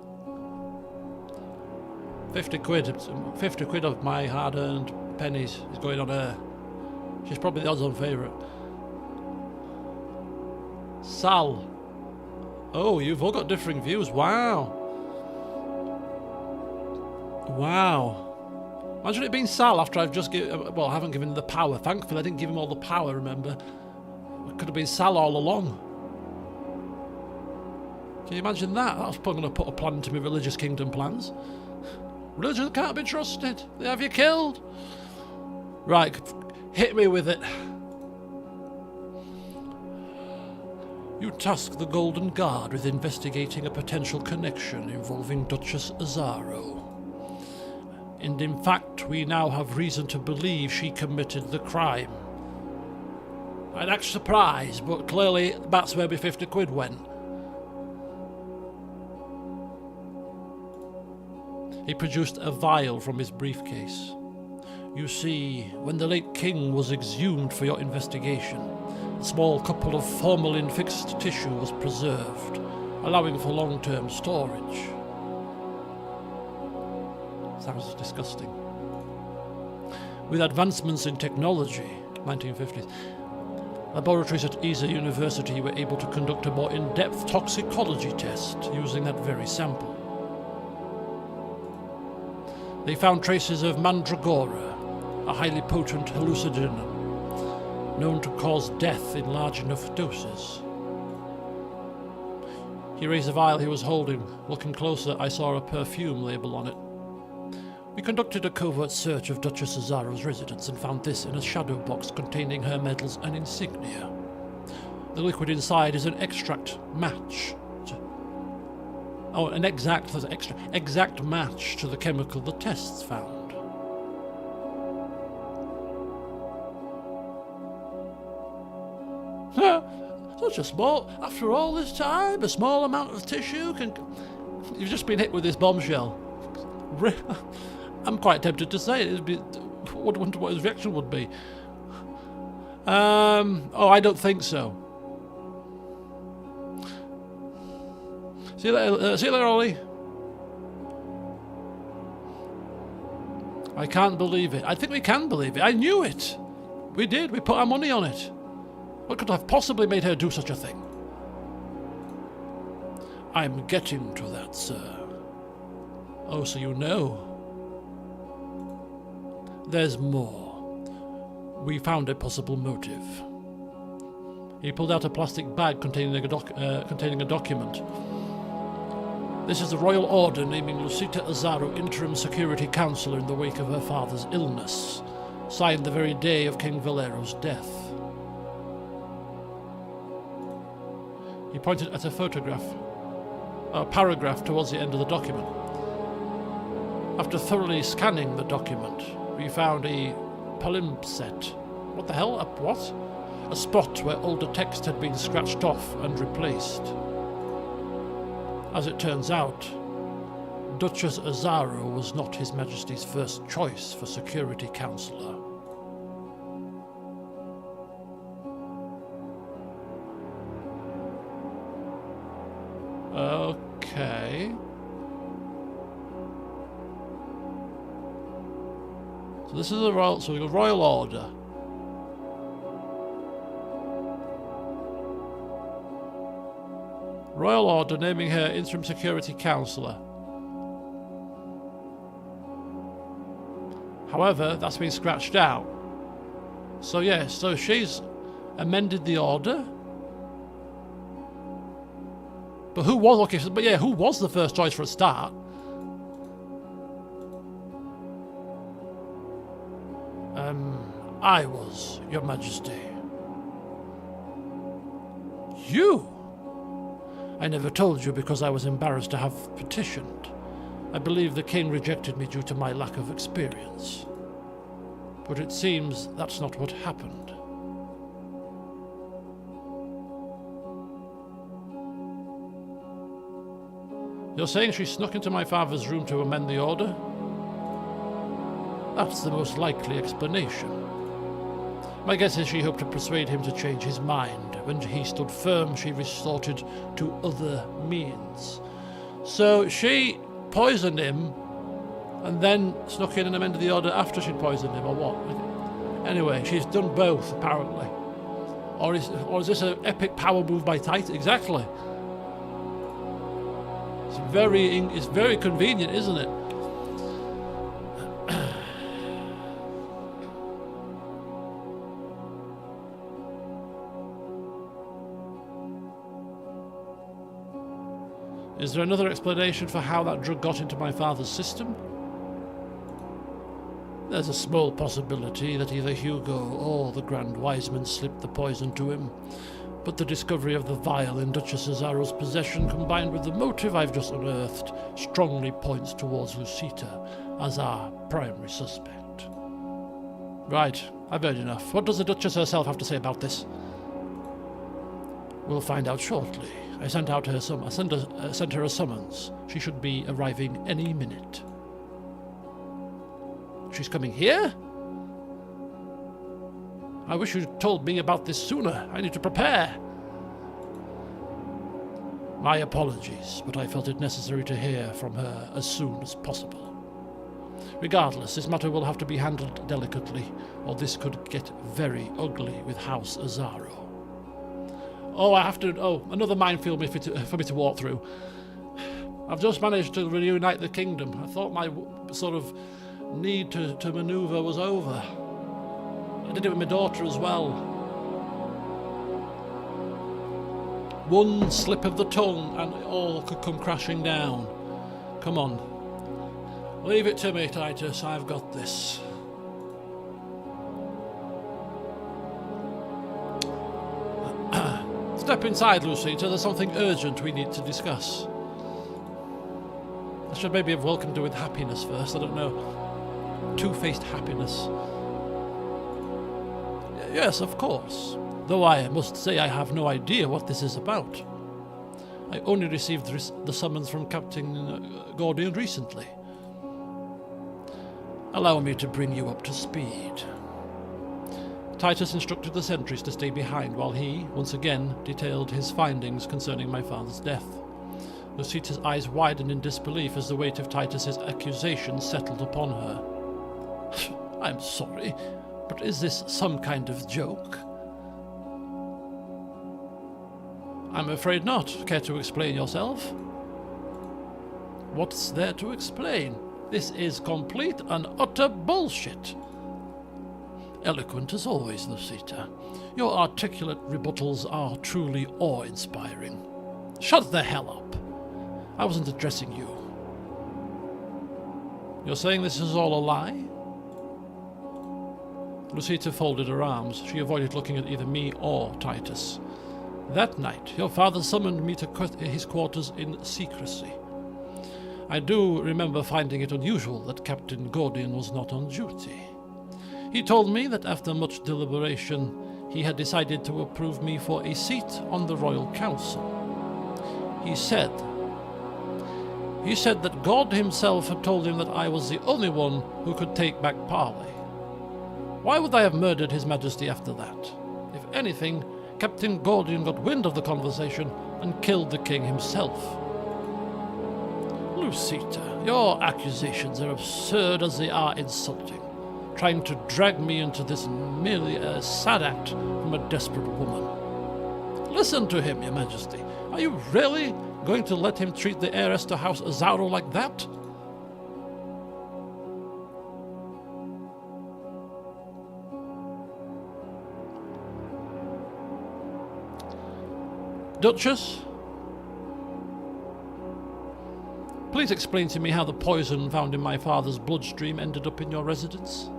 A: 50 quid of my hard-earned pennies is going on her. She's probably the odds-on favourite. Sal. Oh, you've all got differing views. Wow. Wow. Imagine it being Sal after I've just given... Well, I haven't given him the power. Thankfully, I didn't give him all the power, remember? It could have been Sal all along. Can you imagine that? That's probably going to put a plan into my religious kingdom plans. Religion can't be trusted. They have you killed. Right, hit me with it. You task the Golden Guard with investigating a potential connection involving Duchess Azaro. And in fact, we now have reason to believe she committed the crime. I'd act surprised, but clearly that's where my 50 quid went. He produced a vial from his briefcase. You see, when the late king was exhumed for your investigation, a small couple of formalin-fixed tissue was preserved, allowing for long-term storage. Sounds disgusting. With advancements in technology, 1950s, laboratories at Isa University were able to conduct a more in-depth toxicology test using that very sample. They found traces of mandragora, a highly potent hallucinogen known to cause death in large enough doses. He raised the vial he was holding. Looking closer, I saw a perfume label on it. We conducted a covert search of Duchess Azaro's residence and found this in a shadow box containing her medals and insignia. The liquid inside is an extract match. An exact match to the chemical the tests found. After all this time, a small amount of tissue can... You've just been hit with this bombshell. I'm quite tempted to say it. I wonder what his reaction would be. I don't think so. See you later, Ollie. I can't believe it. I think we can believe it. I knew it. We did. We put our money on it. What could have possibly made her do such a thing? I'm getting to that, sir. Oh, so you know. There's more. We found a possible motive. He pulled out a plastic bag containing a document. This is the royal order naming Lucita Azaro interim security councillor in the wake of her father's illness, signed the very day of King Valero's death. He pointed at a paragraph towards the end of the document. After thoroughly scanning the document, we found a palimpsest. What the hell? A what? A spot where older text had been scratched off and replaced. As it turns out, Duchess Azaro was not His Majesty's first choice for security councillor. Okay. So this is a royal. So we got royal order. Royal order naming her interim security councillor. However, that's been scratched out. So yes, so she's amended the order. But who was who was the first choice for a start? I was, Your Majesty. You? I never told you because I was embarrassed to have petitioned. I believe the king rejected me due to my lack of experience. But it seems that's not what happened. You're saying she snuck into my father's room to amend the order? That's the most likely explanation. My guess is she hoped to persuade him to change his mind. When he stood firm, she resorted to other means. So she poisoned him and then snuck in and amended the order after she'd poisoned him, or what? Anyway, she's done both, apparently. Or is this an epic power move by Titan? Exactly. It's very convenient, isn't it? Is there another explanation for how that drug got into my father's system? There's a small possibility that either Hugo or the Grand Wiseman slipped the poison to him, but the discovery of the vial in Duchess Cesaro's possession, combined with the motive I've just unearthed, strongly points towards Lucita as our primary suspect. Right, I've heard enough. What does the Duchess herself have to say about this? We'll find out shortly. I sent her a summons. She should be arriving any minute. She's coming here? I wish you'd told me about this sooner. I need to prepare. My apologies, but I felt it necessary to hear from her as soon as possible. Regardless, this matter will have to be handled delicately, or this could get very ugly with House Azaro. Another minefield for me to walk through. I've just managed to reunite the kingdom. I thought my sort of need to maneuver was over. I did it with my daughter as well. One slip of the tongue and it all could come crashing down. Come on. Leave it to me, Titus. I've got this. Step inside, Lucita. There's something urgent we need to discuss. I should maybe have welcomed her with happiness first. I don't know. Two-faced happiness. Yes, of course. Though I must say I have no idea what this is about. I only received the summons from Captain Gordian recently. Allow me to bring you up to speed. Titus instructed the sentries to stay behind while he, once again, detailed his findings concerning my father's death. Lucita's eyes widened in disbelief as the weight of Titus's accusations settled upon her. I'm sorry, but is this some kind of joke? I'm afraid not. Care to explain yourself? What's there to explain? This is complete and utter bullshit. Eloquent as always, Lucita. Your articulate rebuttals are truly awe-inspiring. Shut the hell up. I wasn't addressing you. You're saying this is all a lie? Lucita folded her arms. She avoided looking at either me or Titus. That night, your father summoned me to quit his quarters in secrecy. I do remember finding it unusual that Captain Gordian was not on duty. He told me that after much deliberation, he had decided to approve me for a seat on the Royal Council. He said that God himself had told him that I was the only one who could take back Parley. Why would I have murdered His Majesty after that? If anything, Captain Gordian got wind of the conversation and killed the king himself. Lucita, your accusations are absurd as they are insulting. Trying to drag me into this merely a sad act from a desperate woman. Listen to him, Your Majesty. Are you really going to let him treat the heiress to House Azaro like that? Duchess? Please explain to me how the poison found in my father's bloodstream ended up in your residence.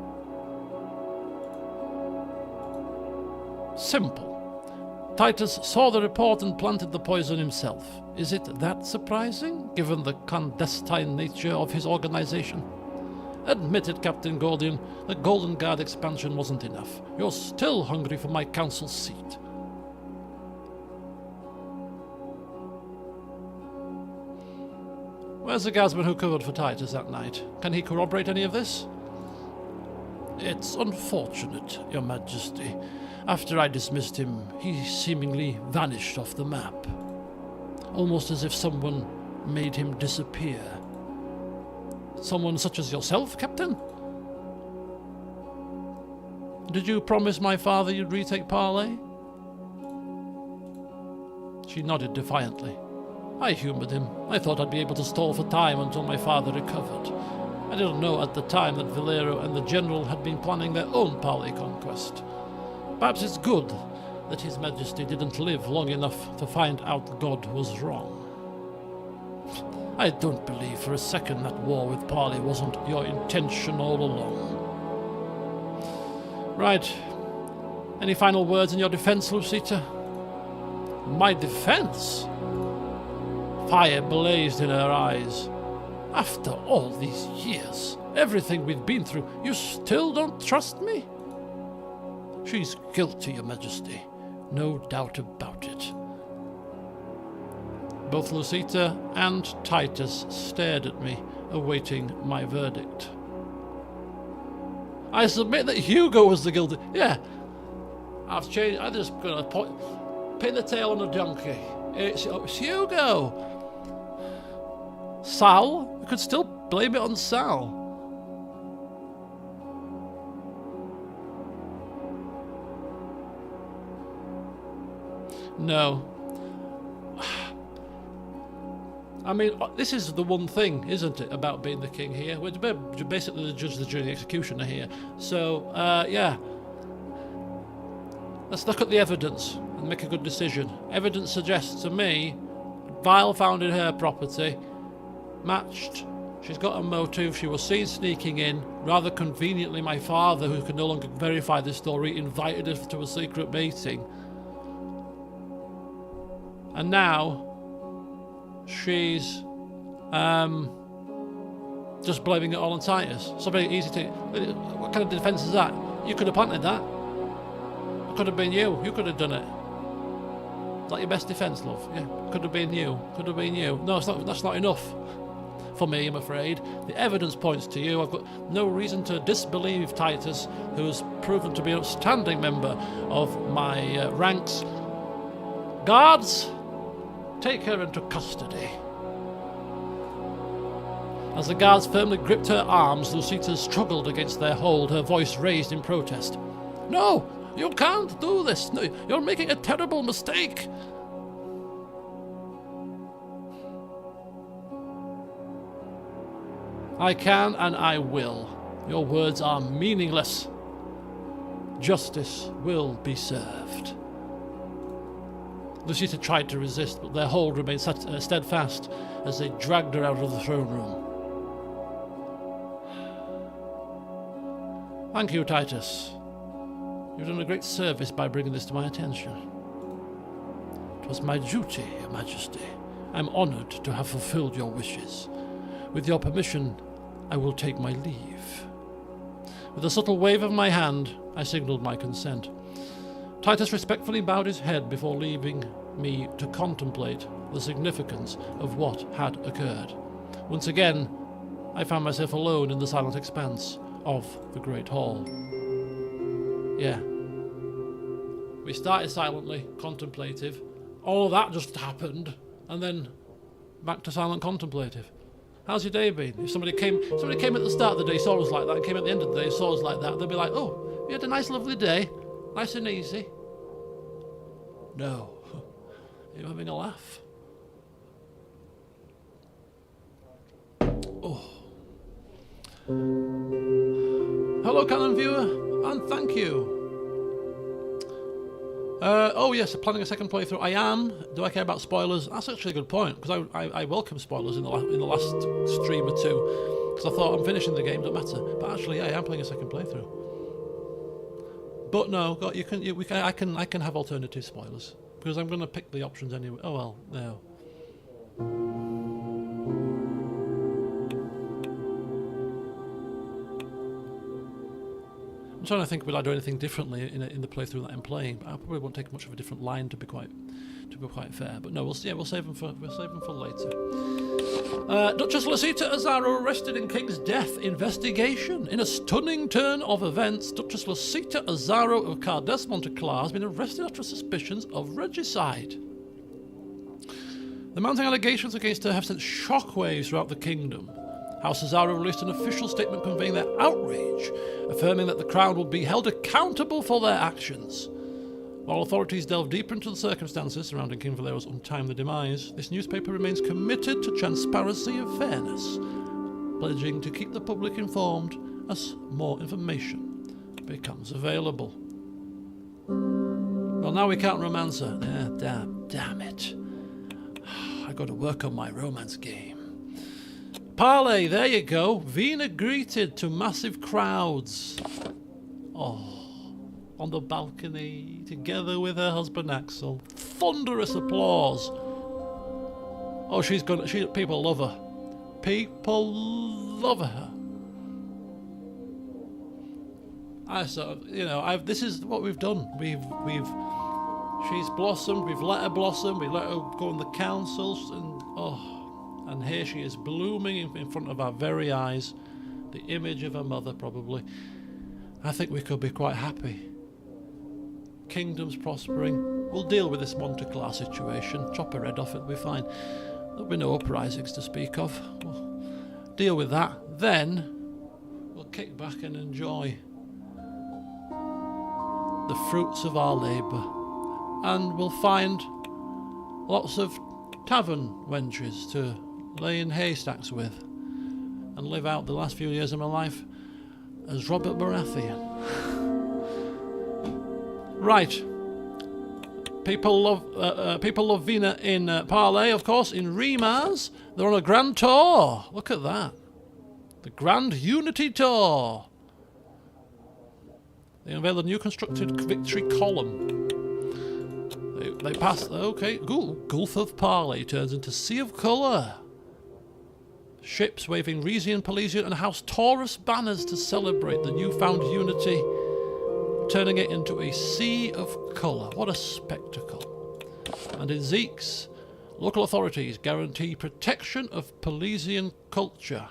A: Simple. Titus saw the report and planted the poison himself. Is it that surprising, given the clandestine nature of his organization? Admit it, Captain Gordian, the Golden Guard expansion wasn't enough. You're still hungry for my council seat. Where's the guardsman who covered for Titus that night? Can he corroborate any of this? It's unfortunate, Your Majesty. After I dismissed him, he seemingly vanished off the map. Almost as if someone made him disappear. Someone such as yourself, Captain? Did you promise my father you'd retake Parley? She nodded defiantly. I humoured him. I thought I'd be able to stall for time until my father recovered. I didn't know at the time that Valero and the General had been planning their own Parley conquest. Perhaps it's good that His Majesty didn't live long enough to find out God was wrong. I don't believe for a second that war with Parley wasn't your intention all along. Right. Any final words in your defense, Lucita? My defense? Fire blazed in her eyes. After all these years, everything we've been through, you still don't trust me? She's guilty, Your Majesty. No doubt about it. Both Lucita and Titus stared at me, awaiting my verdict. I submit that Hugo was the guilty... Yeah. I've changed... I'm just going to pin the tail on a donkey. It's Hugo. Sal? We could still blame it on Sal. No. I mean, this is the one thing, isn't it, about being the king here? We're basically the judge, the jury, the executioner here. So, yeah. Let's look at the evidence and make a good decision. Evidence suggests to me, vial found in her property, matched. She's got a motive. She was seen sneaking in. Rather conveniently, my father, who can no longer verify this story, invited her to a secret meeting. And now, she's just blaming it all on Titus. So very easy to... What kind of defence is that? You could have planted that. It could have been you. You could have done it. Is that your best defence, love? Yeah. Could have been you. Could have been you. No, that's not enough for me, I'm afraid. The evidence points to you. I've got no reason to disbelieve Titus, who's proven to be an outstanding member of my ranks. Guards, take her into custody. As the guards firmly gripped her arms, Lucita struggled against their hold, her voice raised in protest. No, you can't do this. No, you're making a terrible mistake. I can and I will. Your words are meaningless. Justice will be served. Lucita tried to resist, but their hold remained steadfast as they dragged her out of the throne room. Thank you, Titus. You've done a great service by bringing this to my attention. It was my duty, Your Majesty. I'm honoured to have fulfilled your wishes. With your permission, I will take my leave. With a subtle wave of my hand, I signalled my consent. Titus respectfully bowed his head before leaving me to contemplate the significance of what had occurred. Once again, I found myself alone in the silent expanse of the Great Hall. Yeah. We started silently, contemplative. All of that just happened, and then back to silent contemplative. How's your day been? If somebody came at the start of the day, saw us like that, and came at the end of the day, saw us like that, they'd be like, oh, you had a nice lovely day, nice and easy. No. You're having a laugh. Oh. Hello, Canon viewer, and thank you. Oh yes, planning a second playthrough. I am. Do I care about spoilers? That's actually a good point, because I welcome spoilers in the last stream or two, because I thought I'm finishing the game, don't matter. But actually, yeah, I am playing a second playthrough. But no, God, I can have alternative spoilers, because I'm going to pick the options anyway. Oh well, no. I'm trying to think, will I do anything differently in the playthrough that I'm playing? But I probably won't take much of a different line to be quite fair. But no, we'll save them for later. Duchess Lucita Azaro arrested in King's death investigation. In a stunning turn of events, Duchess Lucita Azaro of Cardes Monteclar has been arrested after suspicions of regicide. The mounting allegations against her have sent shockwaves throughout the kingdom. House Azaro released an official statement conveying their outrage, affirming that the crown will be held accountable for their actions. While authorities delve deeper into the circumstances surrounding King Valero's untimely demise, this newspaper remains committed to transparency and fairness, pledging to keep the public informed as more information becomes available. Well, now we can't romance her. Damn it. I got to work on my romance game. Parley, there you go. Vina greeted to massive crowds. Oh, on the balcony, together with her husband Axel. Thunderous applause. Oh, people love her. People love her. This is what we've done. She's blossomed. We've let her blossom. We let her go on the councils, and here she is blooming in front of our very eyes. The image of her mother, probably. I think we could be quite happy. Kingdom's prospering. We'll deal with this Monteclar situation. Chop her head off, it'll be fine. There'll be no uprisings to speak of. We'll deal with that. Then we'll kick back and enjoy the fruits of our labour. And we'll find lots of tavern wenches to lay in haystacks with and live out the last few years of my life as Robert Baratheon. Right. People love Vina in Parley, of course. In Remaz, they're on a grand tour. Look at that. The Grand Unity Tour. They unveiled a new constructed victory column. They pass. Okay, Gulf of Parley turns into Sea of Colour. Ships waving Rizian, Palesian, and House Taurus banners to celebrate the newfound unity, turning it into a sea of colour. What a spectacle! And in Zeeks, local authorities guarantee protection of Palesian culture.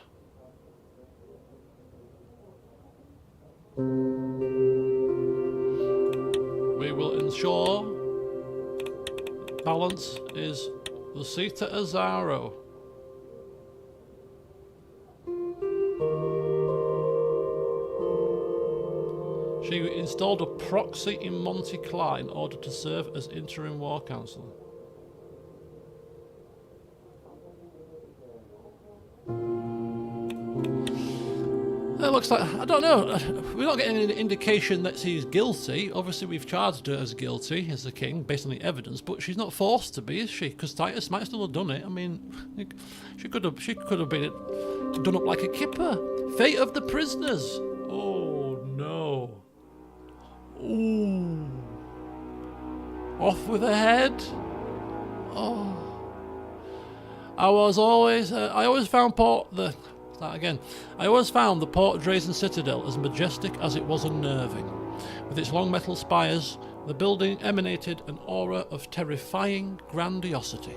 A: We will ensure balance is Lucita Azaro. She installed a proxy in Monteclar in order to serve as interim war councillor. It looks like, I don't know, we're not getting any indication that she's guilty. Obviously we've charged her as guilty as the king based on the evidence, but she's not forced to be, is she? Because Titus might still have done it. I mean, she could have been done up like a kipper. Fate of the prisoners. Oh no. Ooh. Off with her head. Oh. I always found I always found the Port Drazen Citadel as majestic as it was unnerving. With its long metal spires, the building emanated an aura of terrifying grandiosity.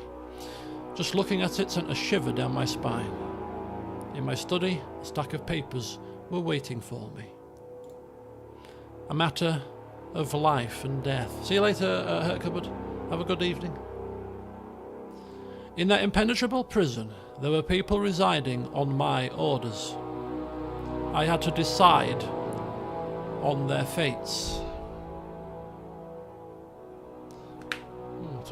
A: Just looking at it sent a shiver down my spine. In my study, a stack of papers were waiting for me. A matter of life and death. See you later, Hercupboard. Have a good evening. In that impenetrable prison, there were people residing on my orders. I had to decide on their fates.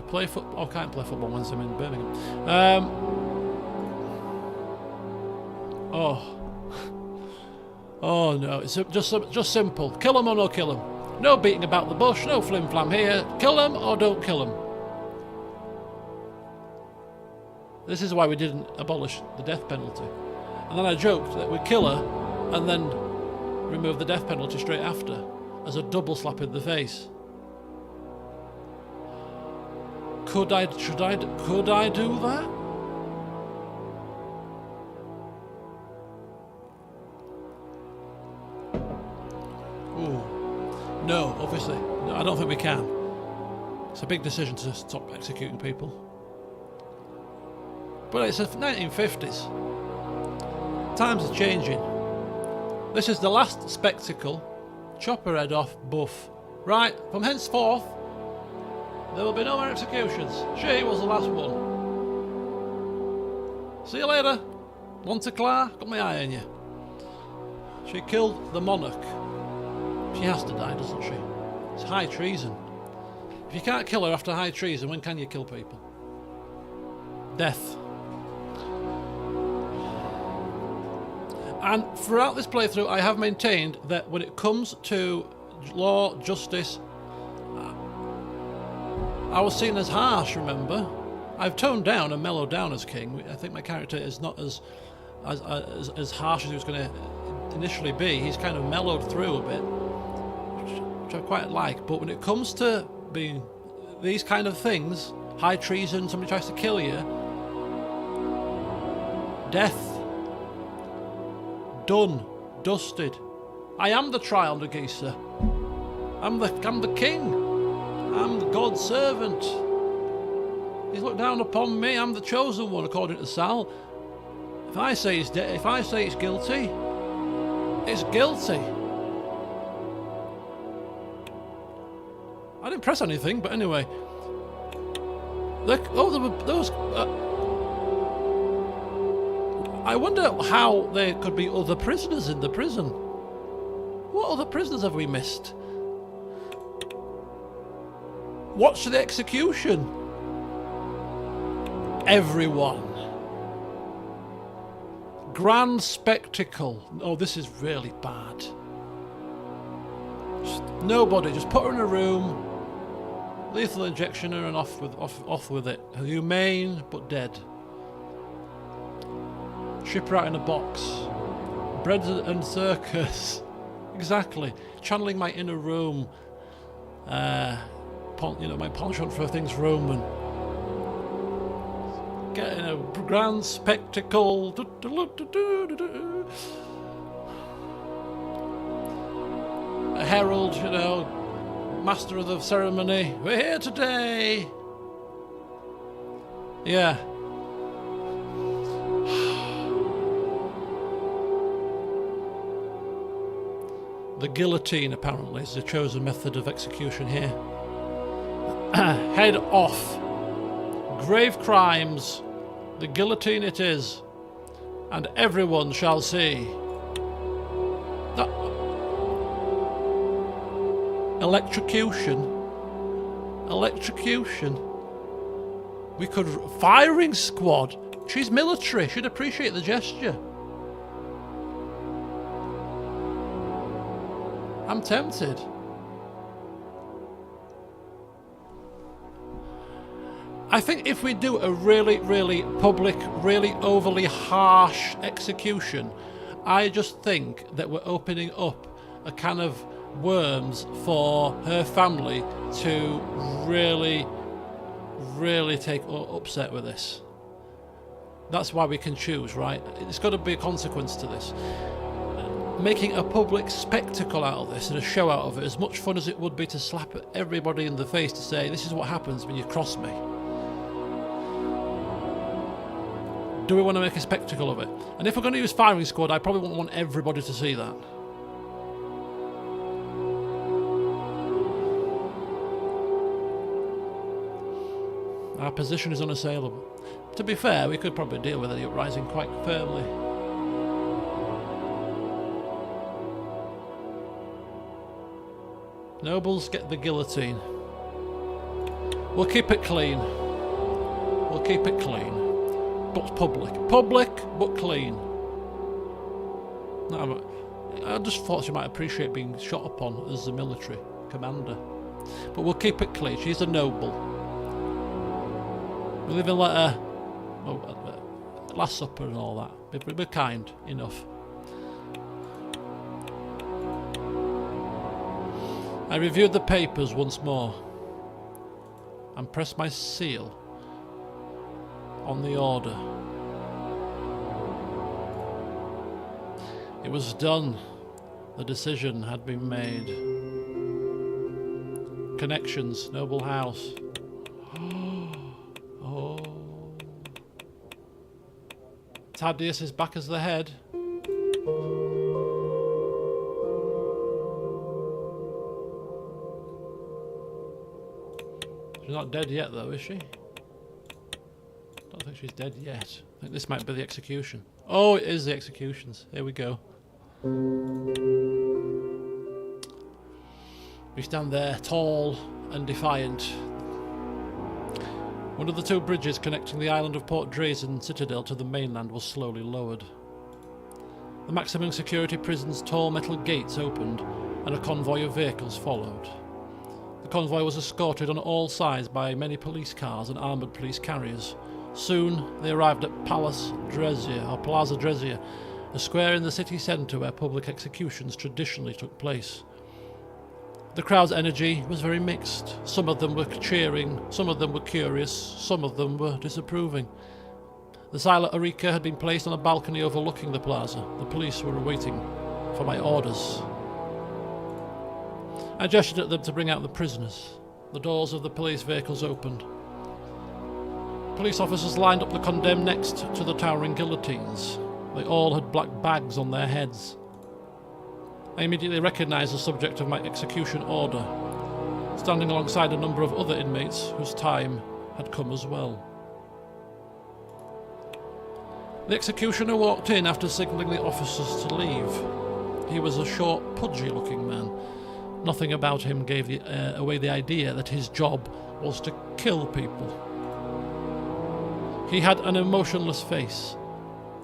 A: To play football, I can't play football once I'm in Birmingham. Oh no, it's just simple. Kill them or no kill them. No beating about the bush, no flim flam here. Kill them or don't kill them. This is why we didn't abolish the death penalty. And then I joked that we'd kill her and then remove the death penalty straight after as a double slap in the face. Could I do that? Ooh. No, obviously. No, I don't think we can. It's a big decision to stop executing people. But it's the 1950s. Times are changing. This is the last spectacle. Chop her head off, buff. Right, from henceforth, there will be no more executions. She was the last one. See you later. Monteclar, got my eye on you. She killed the monarch. She has to die, doesn't she? It's high treason. If you can't kill her after high treason, when can you kill people? Death. And throughout this playthrough, I have maintained that when it comes to law, justice, I was seen as harsh, remember? I've toned down and mellowed down as king. I think my character is not as harsh as he was going to initially be. He's kind of mellowed through a bit, which I quite like. But when it comes to being these kind of things, high treason, somebody tries to kill you, death, done, dusted. I am the trial Nagisa. I'm the king. I'm the God's servant. He's looked down upon me. I'm the chosen one, according to Sal. If I say it's guilty, it's guilty. I didn't press anything, but anyway. I wonder how there could be other prisoners in the prison. What other prisoners have we missed? Watch the execution. Everyone. Grand spectacle. Oh, this is really bad. Nobody, just put her in a room, lethal injection her and off with it. Humane but dead. Ship her out in a box. Bread and circus. Exactly. Channeling my inner room. My penchant for things Roman. Getting a grand spectacle. A herald, master of the ceremony. We're here today. Yeah. The guillotine, apparently, is the chosen method of execution here. Head off. Grave crimes. The guillotine it is. And everyone shall see. Electrocution. We could... Firing squad. She's military. She'd appreciate the gesture. I'm tempted. I think if we do a really, really public, really overly harsh execution, I just think that we're opening up a can of worms for her family to really, really take upset with this. That's why we can choose, right? It's got to be a consequence to this. Making a public spectacle out of this and a show out of it, as much fun as it would be to slap everybody in the face to say, this is what happens when you cross me. Do we want to make a spectacle of it? And if we're going to use firing squad, I probably won't want everybody to see that. Our position is unassailable. To be fair, we could probably deal with the uprising quite firmly. Nobles get the guillotine. We'll keep it clean. We'll keep it clean. But public. Public, but clean. No, I just thought she might appreciate being shot upon as a military commander. But we'll keep it clean. She's a noble. We live in like a Last Supper and all that. We're kind enough. I reviewed the papers once more and pressed my seal on the order. It was done. The decision had been made. Connections, noble house. Oh. Thaddeus is back as the head. She's not dead yet though, is she? I don't think she's dead yet. I think this might be the execution. Oh, it is the executions. Here we go. We stand there, tall and defiant. One of the two bridges connecting the island of Port Drazen Citadel to the mainland was slowly lowered. The maximum security prison's tall metal gates opened, and a convoy of vehicles followed. The convoy was escorted on all sides by many police cars and armoured police carriers. Soon they arrived at Plaza Drezia, a square in the city centre where public executions traditionally took place. The crowd's energy was very mixed. Some of them were cheering, some of them were curious, some of them were disapproving. The silent Arika had been placed on a balcony overlooking the plaza. The police were waiting for my orders. I gestured at them to bring out the prisoners. The doors of the police vehicles opened. Police officers lined up the condemned next to the towering guillotines. They all had black bags on their heads. I immediately recognised the subject of my execution order, standing alongside a number of other inmates whose time had come as well. The executioner walked in after signalling the officers to leave. He was a short, pudgy-looking man. Nothing about him gave away the idea that his job was to kill people. He had an emotionless face,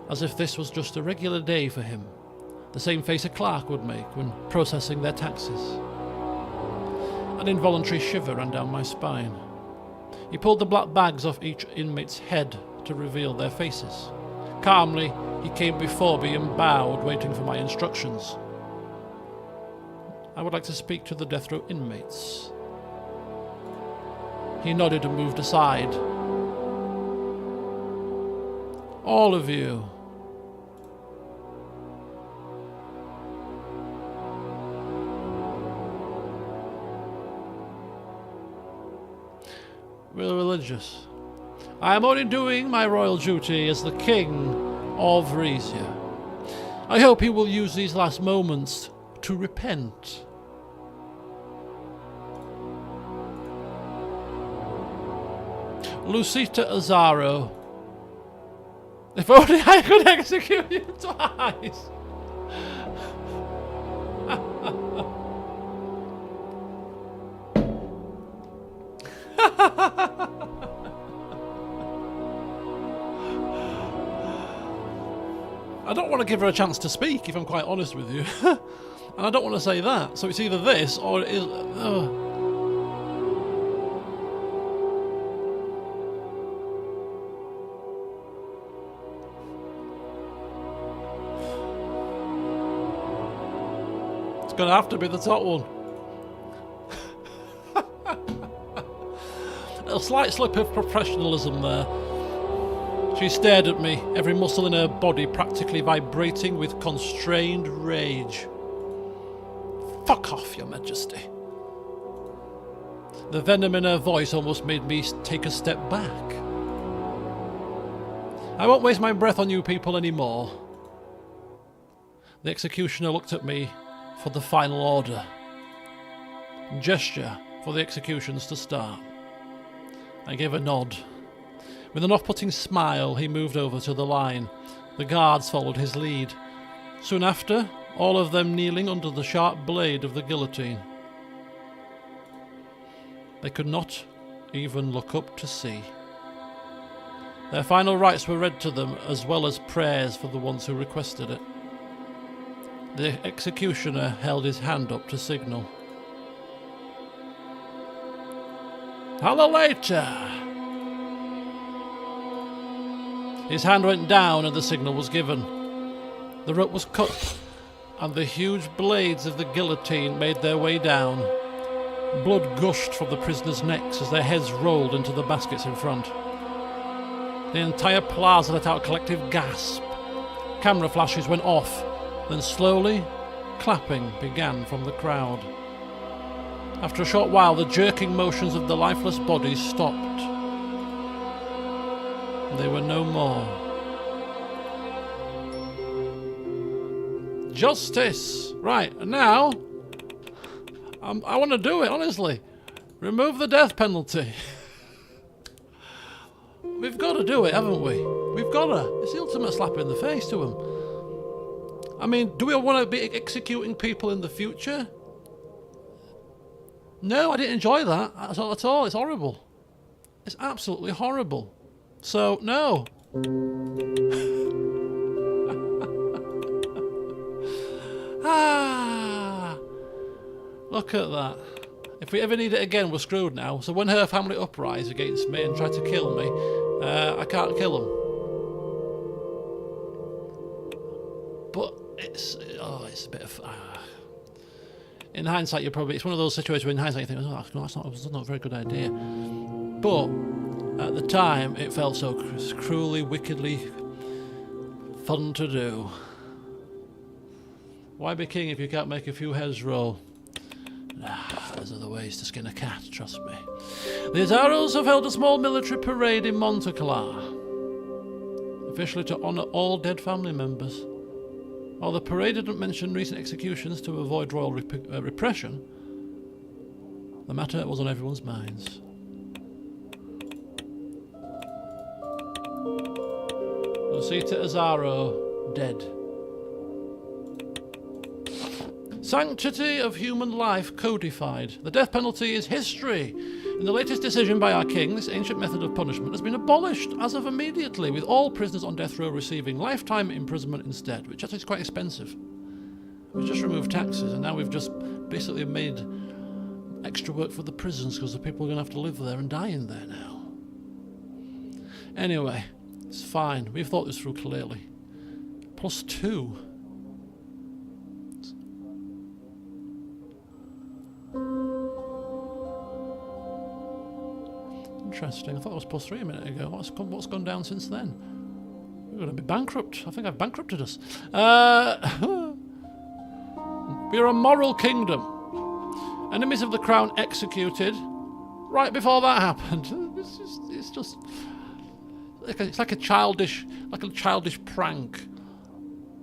A: as if this was just a regular day for him. The same face a clerk would make when processing their taxes. An involuntary shiver ran down my spine. He pulled the black bags off each inmate's head to reveal their faces. Calmly, he came before me and bowed, waiting for my instructions. I would like to speak to the death row inmates. He nodded and moved aside. All of you. We're religious. I am only doing my royal duty as the King of Rizia. I hope he will use these last moments to repent. Lucita Azaro. If only I could execute you twice. I don't want to give her a chance to speak, if I'm quite honest with you. And I don't want to say that. So it's either this or it is... It's going to have to be the top one. A slight slip of professionalism there. She stared at me, every muscle in her body practically vibrating with constrained rage. Fuck off, Your Majesty. The venom in her voice almost made me take a step back. I won't waste my breath on you people anymore. The executioner looked at me for the final order. Gesture for the executions to start. I gave a nod. With an off-putting smile, he moved over to the line. The guards followed his lead. Soon after, all of them kneeling under the sharp blade of the guillotine. They could not even look up to see. Their final rites were read to them, as well as prayers for the ones who requested it. The executioner held his hand up to signal. Hallelujah! His hand went down and the signal was given. The rope was cut, and the huge blades of the guillotine made their way down. Blood gushed from the prisoners' necks as their heads rolled into the baskets in front. The entire plaza let out a collective gasp. Camera flashes went off, then slowly, clapping began from the crowd. After a short while, the jerking motions of the lifeless bodies stopped. They were no more. Justice! Right, and now, I want to do it, honestly. Remove the death penalty. We've got to do it, haven't we? We've got to. It's the ultimate slap in the face to them. I mean, do we want to be executing people in the future? No, I didn't enjoy that at all. It's horrible. It's absolutely horrible. So, no. Look at that. If we ever need it again, we're screwed now. So when her family uprise against me and try to kill me, I can't kill them. But it's a bit of... in hindsight, it's one of those situations where in hindsight you think, that's not a very good idea. But at the time, it felt so cruelly, wickedly fun to do. Why be king if you can't make a few heads roll? There's other ways to skin a cat, trust me. The Azaros have held a small military parade in Monteclar, officially to honour all dead family members. While the parade didn't mention recent executions to avoid royal repression, the matter was on everyone's minds. Rosita Azaro, dead. Sanctity of human life codified. The death penalty is history. In the latest decision by our king, this ancient method of punishment has been abolished as of immediately, with all prisoners on death row receiving lifetime imprisonment instead, which actually is quite expensive. We've just removed taxes, and now we've just basically made extra work for the prisons because the people are going to have to live there and die in there now. Anyway, it's fine. We've thought this through clearly. +2. Interesting. I thought it was +3 a minute ago. What's gone down since then? We're going to be bankrupt. I think I've bankrupted us. We're a moral kingdom. Enemies of the crown executed. Right before that happened. It's just like a childish prank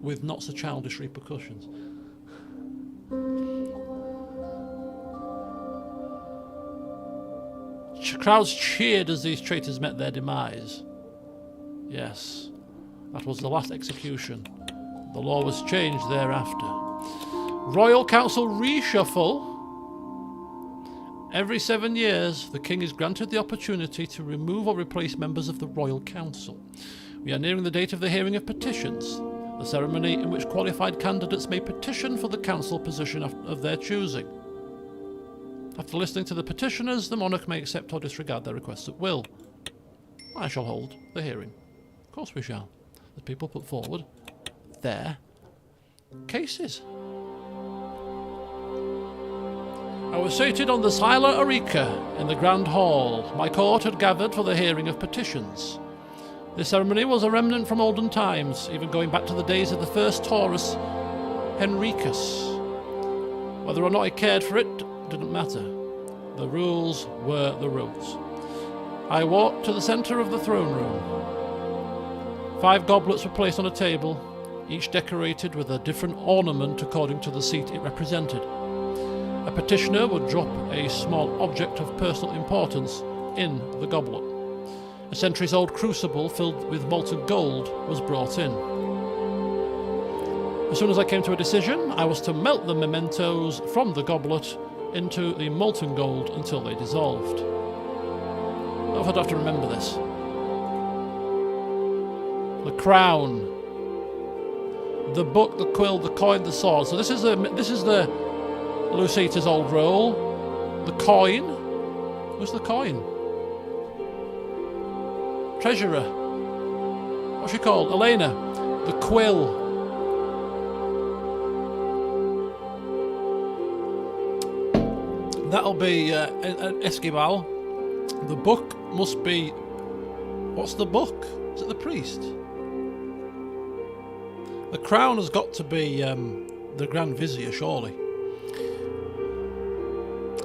A: with not so childish repercussions. Crowds cheered as these traitors met their demise. Yes, that was the last execution. The law was changed thereafter. Royal Council reshuffle. Every 7 years, the king is granted the opportunity to remove or replace members of the Royal Council. We are nearing the date of the hearing of petitions, the ceremony in which qualified candidates may petition for the council position of their choosing. After listening to the petitioners, the monarch may accept or disregard their requests at will. I shall hold the hearing. Of course we shall. The people put forward their cases. I was seated on the Sila Arica in the Grand Hall. My court had gathered for the hearing of petitions. This ceremony was a remnant from olden times, even going back to the days of the first Taurus, Henricus. Whether or not I cared for it didn't matter. The rules were the rules. I walked to the centre of the throne room. 5 goblets were placed on a table, each decorated with a different ornament according to the seat it represented. A petitioner would drop a small object of personal importance in the goblet. A centuries-old crucible filled with molten gold was brought in. As soon as I came to a decision, I was to melt the mementos from the goblet into the molten gold until they dissolved. I'll have to remember this. The crown. The book, the quill, the coin, the sword. So this is the Lucita's old role. The coin. Who's the coin? Treasurer. What's she called? Elena. The quill. That'll be Esquibal. The book must be... What's the book? Is it the priest? The crown has got to be the Grand Vizier, surely.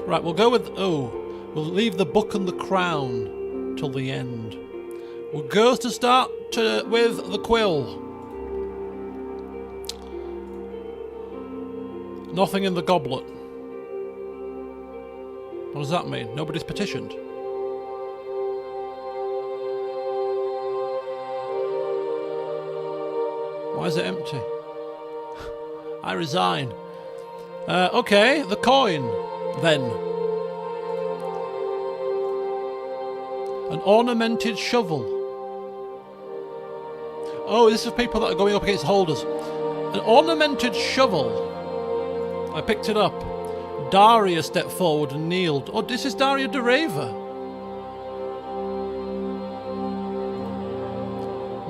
A: Right, we'll go with... Oh, we'll leave the book and the crown till the end. We'll go to start with the quill. Nothing in the goblet. What does that mean? Nobody's petitioned. Why is it empty? I resign. Okay, the coin, then. An ornamented shovel. Oh, this is people that are going up against holders. An ornamented shovel. I picked it up. Daria stepped forward and kneeled. Oh, this is Daria de Reva.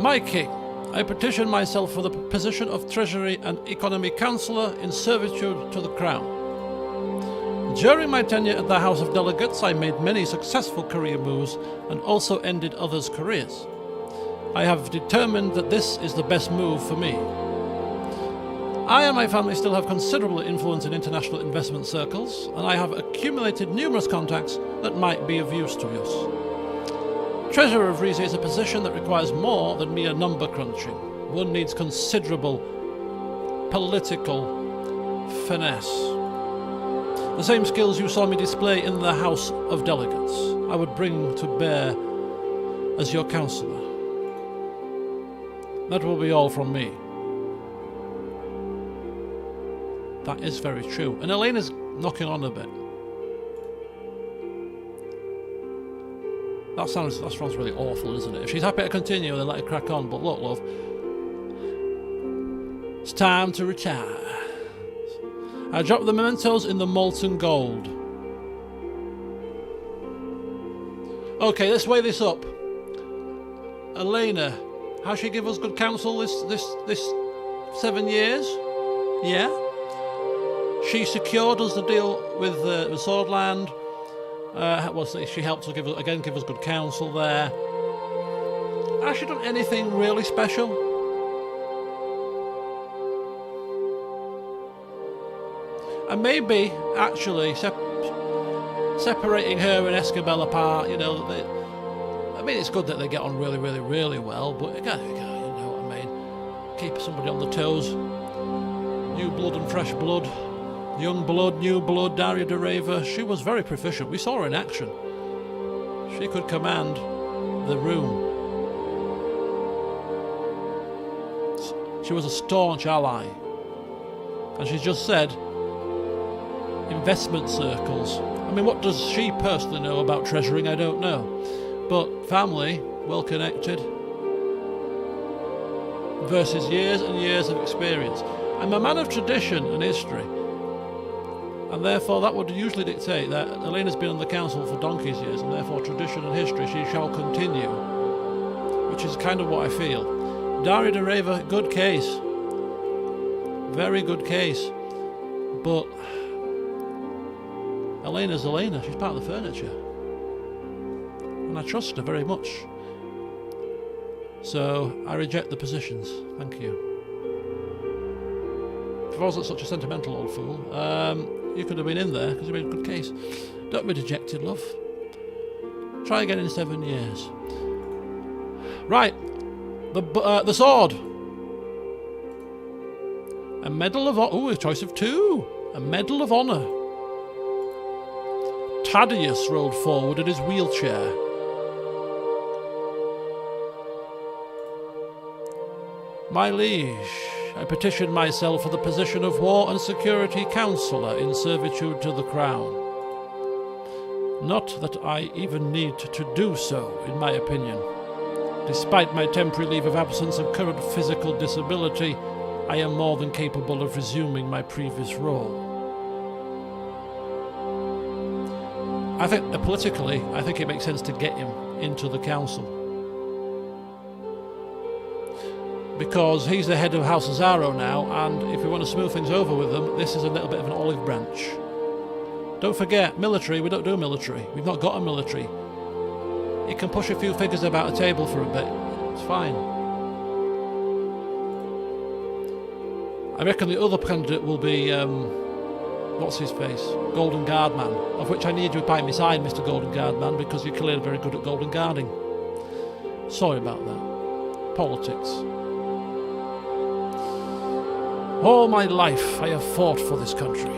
A: My king, I petition myself for the position of Treasury and Economy Councillor in servitude to the Crown. During my tenure at the House of Delegates, I made many successful career moves and also ended others' careers. I have determined that this is the best move for me. I and my family still have considerable influence in international investment circles, and I have accumulated numerous contacts that might be of use to us. Treasurer of Rizia is a position that requires more than mere number crunching. One needs considerable political finesse. The same skills you saw me display in the House of Delegates, I would bring to bear as your councillor. That will be all from me. That is very true. And Elena's knocking on a bit. That sounds really awful, isn't it? If she's happy to continue, then let her crack on. But look, love, it's time to retire. I drop the mementos in the molten gold. Okay, let's weigh this up. Elena, has she give us good counsel this 7 years? Yeah. She secured us the deal with Swordland. She helped us give us good counsel there. Has she done anything really special? And maybe actually separating her and Esquibel apart. You know, I mean, it's good that they get on really, really, really well. But again, you know what I mean. Keep somebody on the toes. New blood and fresh blood. Young blood, new blood, Daria de Reva. She was very proficient. We saw her in action. She could command the room. She was a staunch ally. And she's just said, investment circles. I mean, what does she personally know about treasuring? I don't know. But family, well connected. Versus years and years of experience. I'm a man of tradition and history. And therefore that would usually dictate that Elena's been on the council for donkey's years, and therefore tradition and history she shall continue. Which is kind of what I feel. Daria de Reva, good case. Very good case. But Elena's Elena, she's part of the furniture. And I trust her very much. So I reject the positions. Thank you. If I wasn't such a sentimental old fool, you could have been in there because you made a good case. Don't be dejected, love. Try again in 7 years. Right, the sword. A medal of honor. Ooh, a choice of 2. A medal of honor. Thaddeus rode forward in his wheelchair. My liege, I petition myself for the position of War and Security Councillor in servitude to the Crown. Not that I even need to do so, in my opinion. Despite my temporary leave of absence and current physical disability, I am more than capable of resuming my previous role. I think, politically, I think it makes sense to get him into the council. Because he's the head of House Azaro now, and if we want to smooth things over with them, this is a little bit of an olive branch. Don't forget, military, we don't do military. We've not got a military. It can push a few figures about a table for a bit. It's fine. I reckon the other candidate will be, what's his face? Golden Guardman, of which I need you by my side, Mr. Golden Guardman, because you're clearly very good at golden guarding. Sorry about that. Politics. All my life I have fought for this country.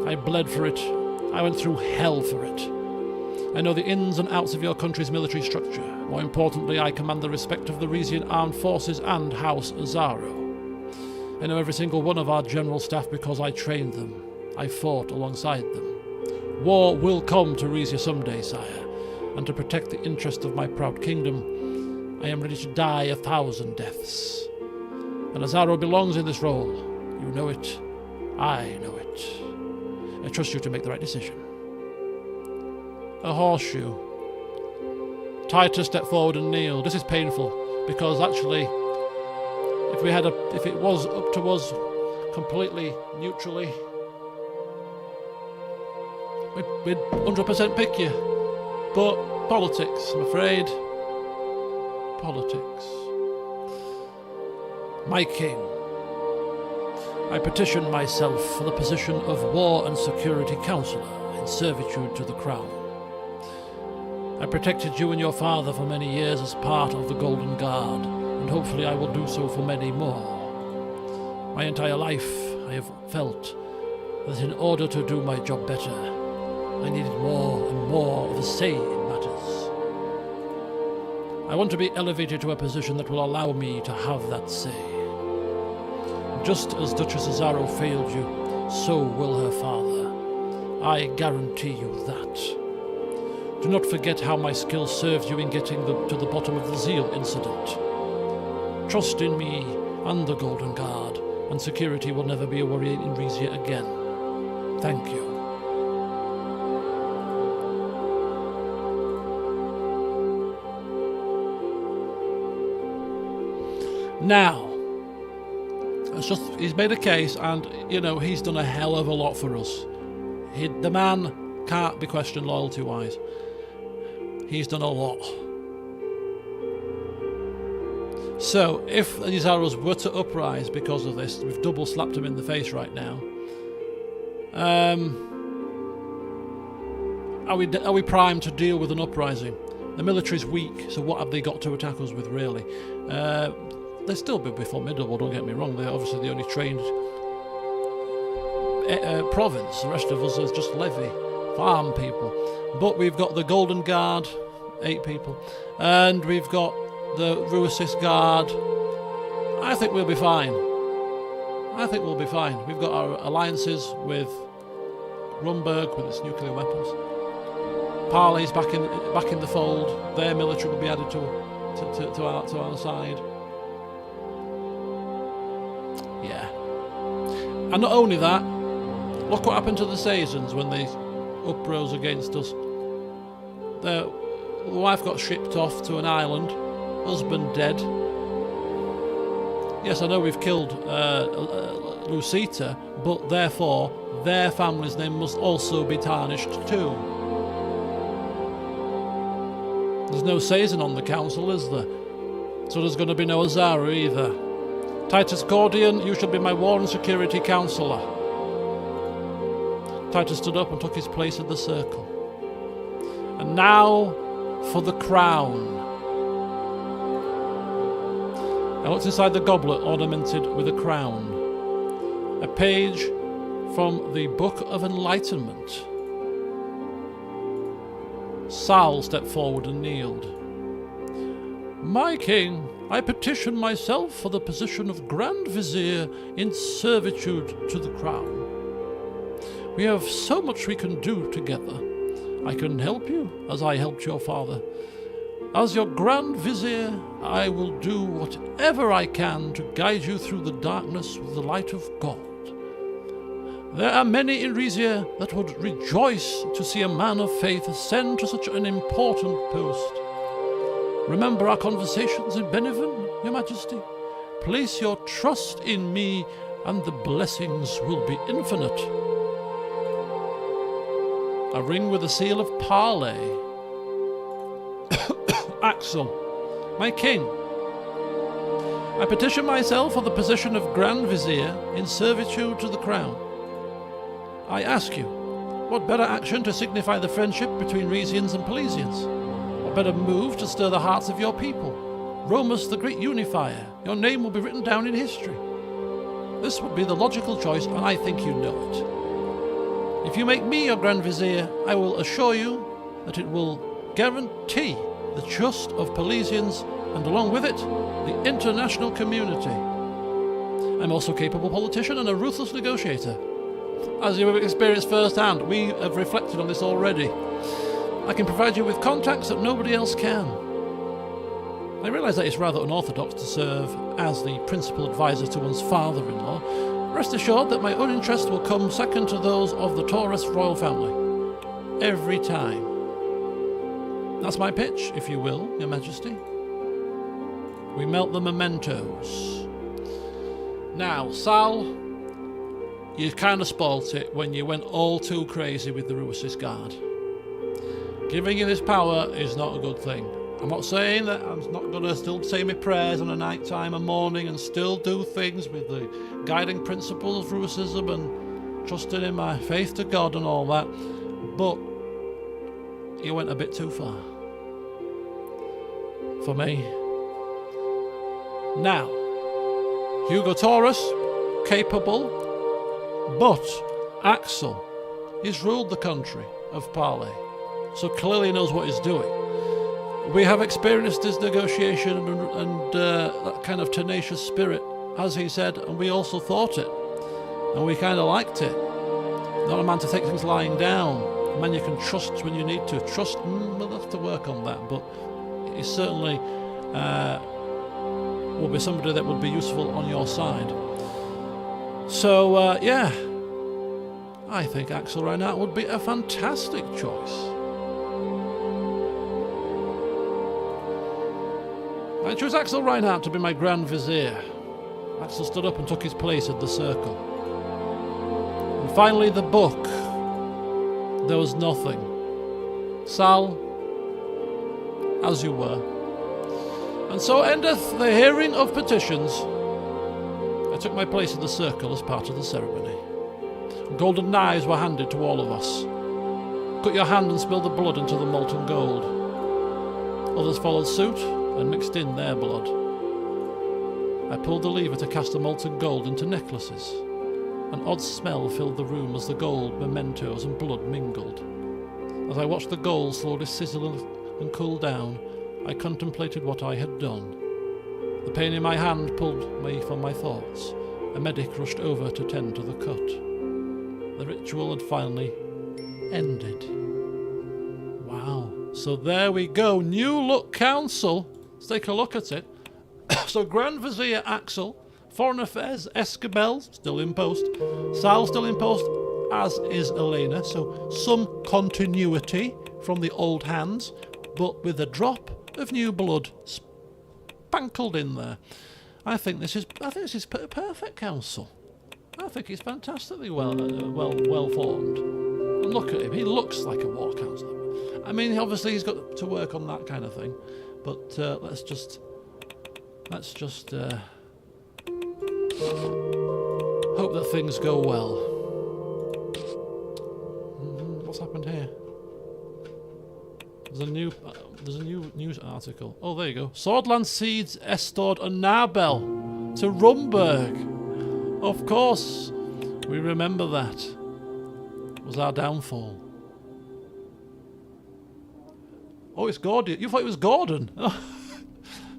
A: I bled for it. I went through hell for it. I know the ins and outs of your country's military structure. More importantly, I command the respect of the Rizian Armed Forces and House Azaro. I know every single one of our general staff because I trained them. I fought alongside them. War will come to Rizia someday, sire, and to protect the interest of my proud kingdom, I am ready to die 1,000 deaths. And Azaro belongs in this role. You know it. I know it. I trust you to make the right decision. A horseshoe. Titus stepped forward and kneeled. This is painful, because actually, if it was up to us completely neutrally, we'd 100% pick you. But politics, I'm afraid. Politics. My king, I petition myself for the position of War and Security Councillor in servitude to the Crown. I protected you and your father for many years as part of the Golden Guard, and hopefully I will do so for many more. My entire life I have felt that in order to do my job better, I needed more and more of a say in matters. I want to be elevated to a position that will allow me to have that say. Just as Duchess Azaro failed you, so will her father. I guarantee you that. Do not forget how my skill served you in getting to the bottom of the Zeal incident. Trust in me and the Golden Guard, and security will never be a worry in Rizia again. Thank you. Now, he's made a case, and, you know, he's done a hell of a lot for us. The man can't be questioned loyalty-wise. He's done a lot. So, if the Azaros were to uprise because of this, we've double slapped him in the face right now. Are we primed to deal with an uprising? The military's weak, so what have they got to attack us with, really? They'll still be formidable, don't get me wrong. They're obviously the only trained province. The rest of us is just levy, farm people. But we've got the Golden Guard, 8 people, and we've got the Ruasis Guard. I think we'll be fine. I think we'll be fine. We've got our alliances with Rumberg with its nuclear weapons. Parley's back in the fold. Their military will be added to our side. Yeah. And not only that, look what happened to the Sazens when they uprose against us. The wife got shipped off to an island, husband dead. Yes, I know we've killed Lucita, but therefore their family's name must also be tarnished too. There's no Sazen on the council, is there? So there's going to be no Azara either. Titus Gordian, you should be my War and Security Councillor. Titus stood up and took his place in the circle. And now for the crown. I looked inside the goblet ornamented with a crown. A page from the Book of Enlightenment. Sal stepped forward and kneeled. My king, I petition myself for the position of Grand Vizier in servitude to the crown. We have so much we can do together. I can help you, as I helped your father. As your Grand Vizier, I will do whatever I can to guide you through the darkness with the light of God. There are many in Rizia that would rejoice to see a man of faith ascend to such an important post. Remember our conversations in Beneven, Your Majesty? Place your trust in me, and the blessings will be infinite. A ring with a seal of parley. Axel, my king, I petition myself for the position of Grand Vizier in servitude to the crown. I ask you, what better action to signify the friendship between Rizians and Pelesians? What better move to stir the hearts of your people? Romus the great unifier, your name will be written down in history. This would be the logical choice, and I think you know it. If you make me your Grand Vizier, I will assure you that it will guarantee the trust of Pelesians, and along with it, the international community. I'm also a capable politician and a ruthless negotiator. As you have experienced firsthand, we have reflected on this already. I can provide you with contacts that nobody else can. I realise that it's rather unorthodox to serve as the principal advisor to one's father-in-law. Rest assured that my own interest will come second to those of the Taurus royal family. Every time. That's my pitch, if you will, Your Majesty. We melt the mementos. Now, Sal, you kind of spoilt it when you went all too crazy with the Ruisis Guard. Giving you this power is not a good thing. I'm not saying that I'm not going to still say my prayers on a night time and morning and still do things with the guiding principles of Ruisism and trusting in my faith to God and all that, but you went a bit too far. For me. Now, Hugo Taurus, capable, but Axel, he's ruled the country of Parley, so clearly knows what he's doing. We have experienced his negotiation and that kind of tenacious spirit, as he said, and we also thought it, and we kind of liked it. Not a man to take things lying down, a man you can trust when you need to. Trust, we'll have to work on that, but he certainly will be somebody that would be useful on your side. So, yeah, I think Axel Reinhardt would be a fantastic choice. I choose Axel Reinhardt to be my Grand Vizier. Axel stood up and took his place at the circle. And finally, the book. There was nothing. Sal, as you were. And so endeth the hearing of petitions. I took my place in the circle as part of the ceremony. Golden knives were handed to all of us. Cut your hand and spill the blood into the molten gold. Others followed suit and mixed in their blood. I pulled the lever to cast the molten gold into necklaces. An odd smell filled the room as the gold, mementos and blood mingled. As I watched the gold slowly sizzle and cool down, I contemplated what I had done. The pain in my hand pulled me from my thoughts. A medic rushed over to tend to the cut. The ritual had finally ended. Wow. So there we go. New look council. Let's take a look at it. So Grand Vizier Axel, Foreign Affairs Escabel, still in post. Sal still in post, as is Elena. So some continuity from the old hands, but with a drop of new blood sprinkled in there. I think this is a perfect council. I think he's fantastically well formed. And look at him; he looks like a war councillor. I mean, obviously he's got to work on that kind of thing, but let's just hope that things go well. What's happened here? There's a new news article. Oh, there you go. Swordland Seeds Estord and Narbel to Rumberg. Of course, we remember that. It was our downfall. Oh, it's Gordian. You thought it was Gordon? Oh,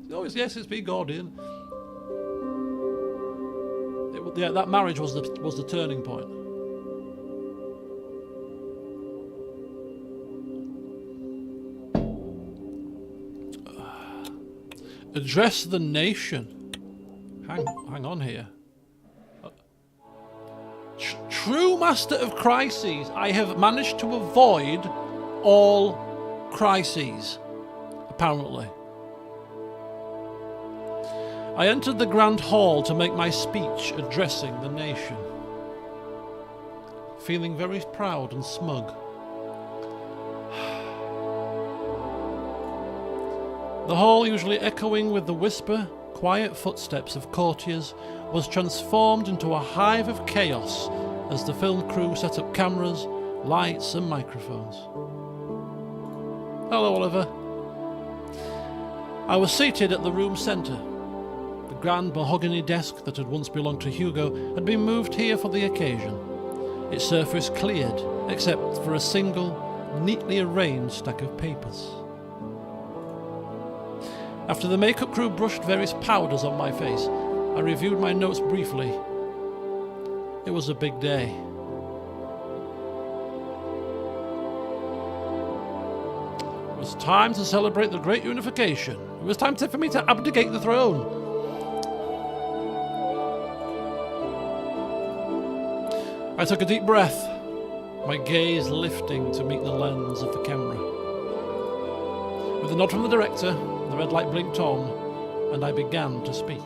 A: yes, it's been Gordian. Yeah, that marriage was the turning point. Address the nation. Hang on here. True master of crises, I have managed to avoid all crises, apparently. I entered the grand hall to make my speech addressing the nation, feeling very proud and smug. The hall, usually echoing with the whisper, quiet footsteps of courtiers, was transformed into a hive of chaos as the film crew set up cameras, lights and microphones. Hello, Oliver. I was seated at the room's centre. The grand mahogany desk that had once belonged to Hugo had been moved here for the occasion, its surface cleared except for a single, neatly arranged stack of papers. After the makeup crew brushed various powders on my face, I reviewed my notes briefly. It was a big day. It was time to celebrate the Great Unification. It was time for me to abdicate the throne. I took a deep breath, my gaze lifting to meet the lens of the camera. With a nod from the director, the red light blinked on, and I began to speak.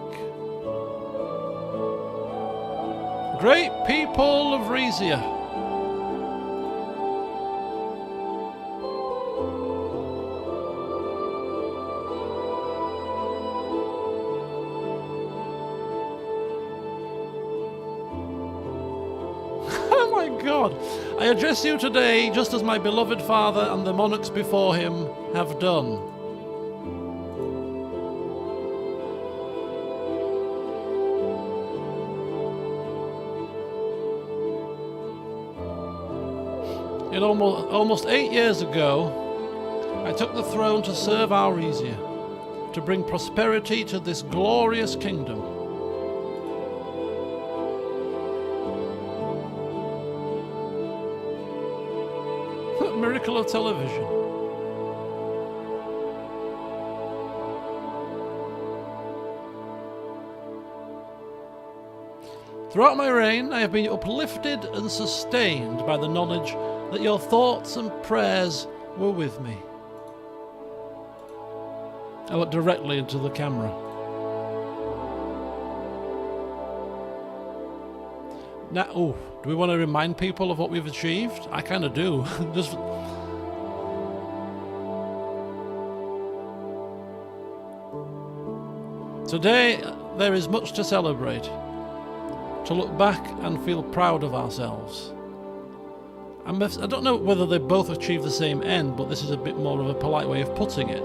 A: Great people of Rizia. Oh my God! I address you today just as my beloved father and the monarchs before him have done. In almost 8 years ago, I took the throne to serve our Rizia, to bring prosperity to this glorious kingdom. Miracle of television. Throughout my reign, I have been uplifted and sustained by the knowledge that your thoughts and prayers were with me. I looked directly into the camera. Now, do we want to remind people of what we've achieved? I kind of do. Just today, there is much to celebrate, to look back and feel proud of ourselves. I don't know whether they both achieve the same end, but this is a bit more of a polite way of putting it.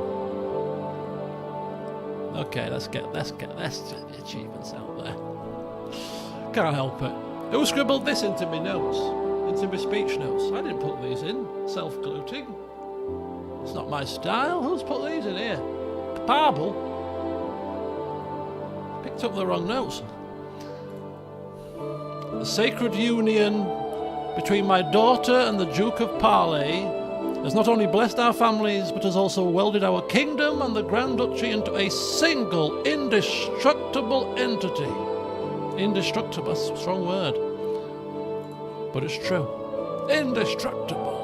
A: Okay, let's get the achievements out there. Can't help it. Who scribbled this into my notes? Into my speech notes? I didn't put these in. Self-gluten. It's not my style. Who's put these in here? Preamble? Picked up the wrong notes. The sacred union between my daughter and the Duke of Parley has not only blessed our families, but has also welded our kingdom and the Grand Duchy into a single, indestructible entity. Indestructible, that's a strong word. But it's true. Indestructible.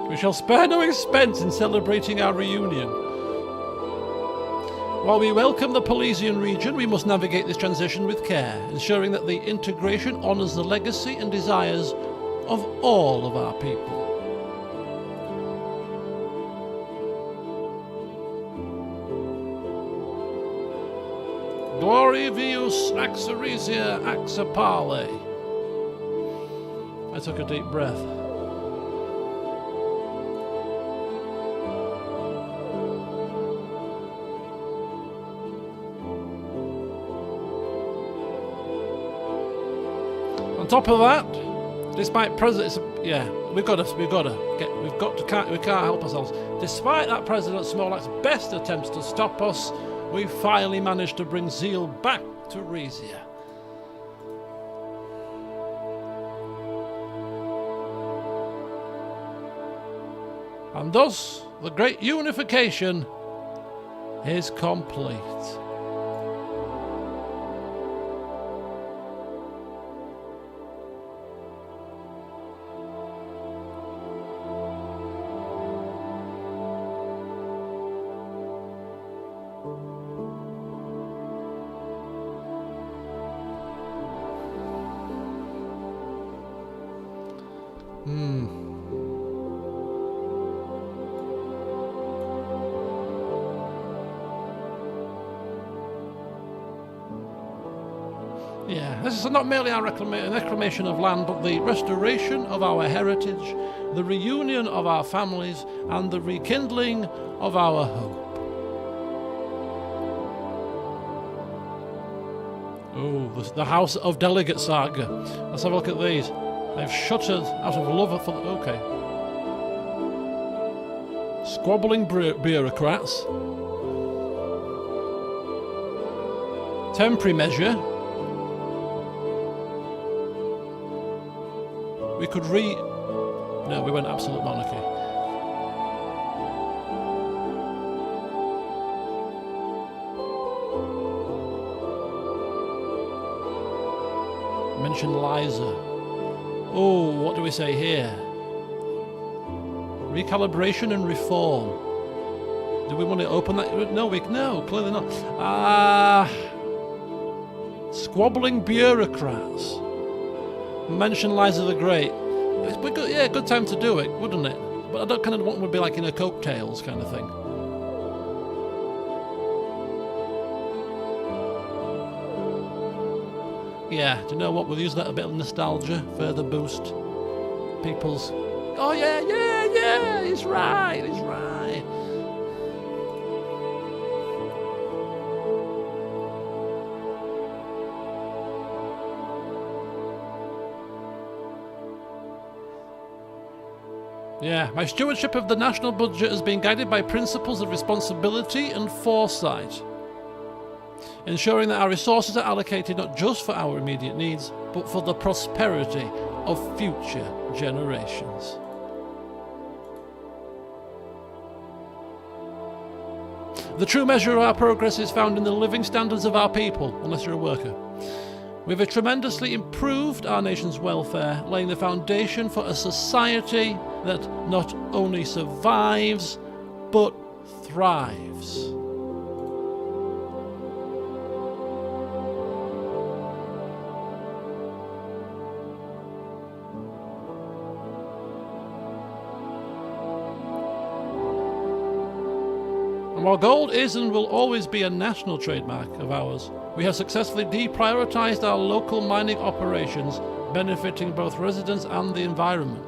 A: We shall spare no expense in celebrating our reunion. While we welcome the Polesian region, we must navigate this transition with care, ensuring that the integration honours the legacy and desires of all of our people. Glory vius axeresia axapale. I took a deep breath. On top of that, despite presidents, we can't help ourselves. Despite that President Smolak's best attempts to stop us, we finally managed to bring zeal back to Rizia. And thus, the great unification is complete.
B: Yeah, this is not merely an reclamation of land, but the restoration of our heritage, the reunion of our families, and the rekindling of our hope. Oh, the House of Delegate saga. Let's have a look at these. They've shuttered out of love for... Okay. Squabbling bureaucrats. Temporary measure. We could No, we went absolute monarchy. Mention Liza. Oh, what do we say here? Recalibration and reform. Do we want to open that? No, clearly not. Squabbling bureaucrats. Mention Liza the Great. Good time to do it, wouldn't it? But I don't kind of want it to be like in a coattails kind of thing. Yeah, do you know what? We'll use that a bit of nostalgia, further boost people's... Oh yeah, he's right. Yeah, my stewardship of the national budget has been guided by principles of responsibility and foresight, ensuring that our resources are allocated not just for our immediate needs, but for the prosperity of future generations. The true measure of our progress is found in the living standards of our people, unless you're a worker. We have tremendously improved our nation's welfare, laying the foundation for a society that not only survives, but thrives. And while gold is and will always be a national trademark of ours, we have successfully deprioritized our local mining operations, benefiting both residents and the environment.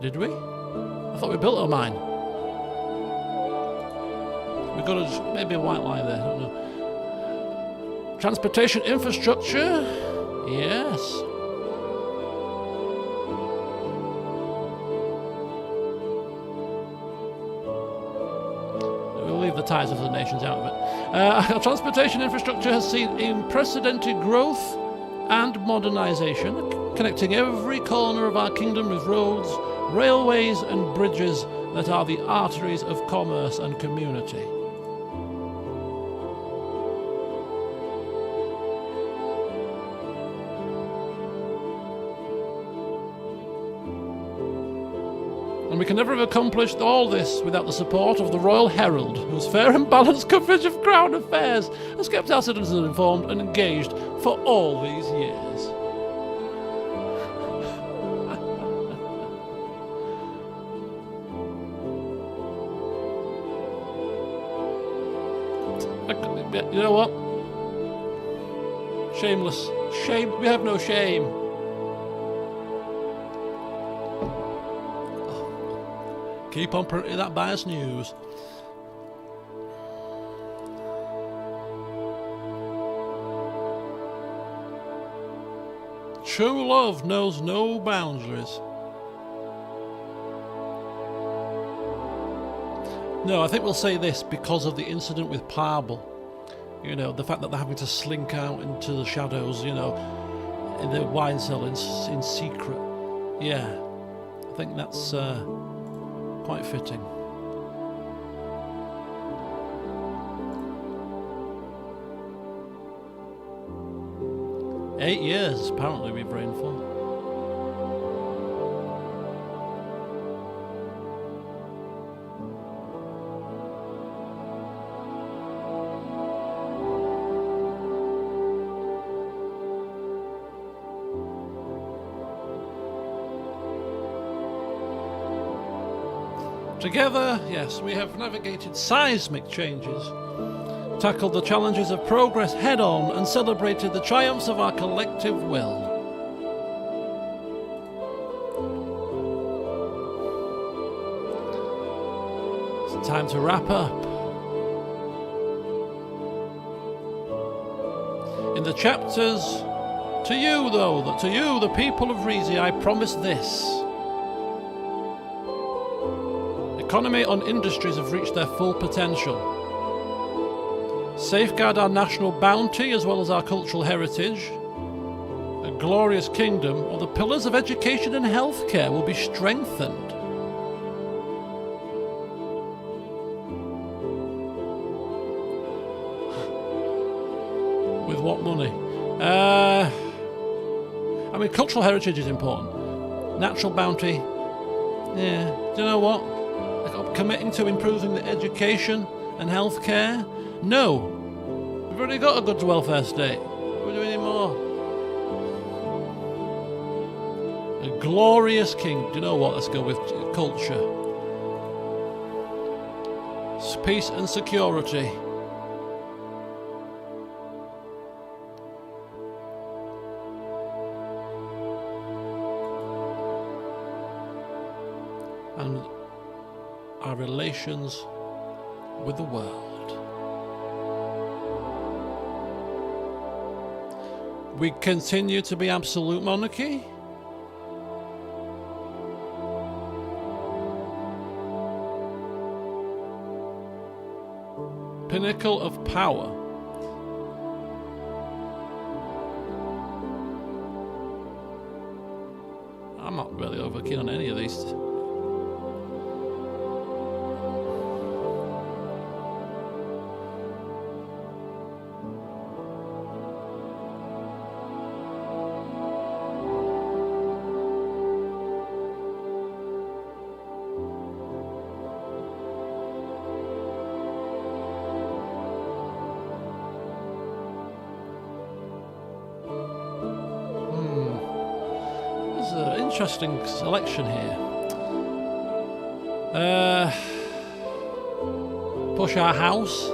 B: Did we? I thought we built a mine. We've got maybe a white lie there, I don't know. Transportation infrastructure? Yes. We'll leave the ties of the nations out of it. Our transportation infrastructure has seen unprecedented growth and modernisation, connecting every corner of our kingdom with roads, railways and bridges that are the arteries of commerce and community. And we can never have accomplished all this without the support of the Royal Herald, whose fair and balanced coverage of Crown affairs has kept our citizens informed and engaged for all these years. You know what? Shameless. Shame. We have no shame. Keep on printing that biased news. True love knows no boundaries. No, I think we'll say this because of the incident with Preamble. You know, the fact that they're having to slink out into the shadows, you know, in the wine cell in secret. Yeah, I think that's Quite fitting. Eight years, apparently, we've reigned for. Together, yes, we have navigated seismic changes, tackled the challenges of progress head-on, and celebrated the triumphs of our collective will. It's time to wrap up. In the chapters, to you, though, to you, the people of Rizia, I promise this. Economy and industries have reached their full potential. Safeguard our national bounty as well as our cultural heritage. A glorious kingdom, or the pillars of education and healthcare will be strengthened. With what money? I mean, cultural heritage is important. Natural bounty, yeah. Do you know what? Committing to improving the education and healthcare? No. We've already got a good welfare state. What are we doing any more? A glorious king. Do you know what? Let's go with culture. Peace and security. And our relations with the world. We continue to be absolute monarchy. Pinnacle of power. I'm not really over keen on any of these. Interesting selection here. Push our house.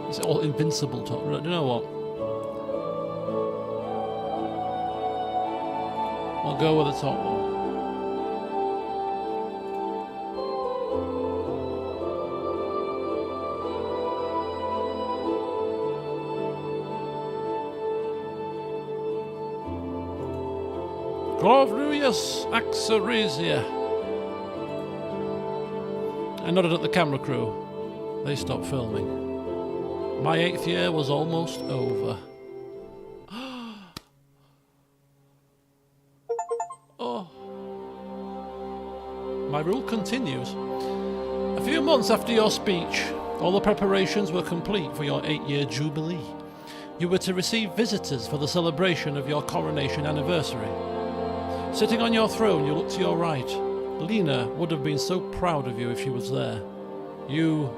B: It's all invincible top. Do you know what? I'll go with the top one. Glorious Axel Rizia. I nodded at the camera crew. They stopped filming. My 8th year was almost over. Oh. My rule continues. A few months after your speech, all the preparations were complete for your 8-year Jubilee. You were to receive visitors for the celebration of your coronation anniversary. Sitting on your throne, you look to your right. Lena would have been so proud of you if she was there. You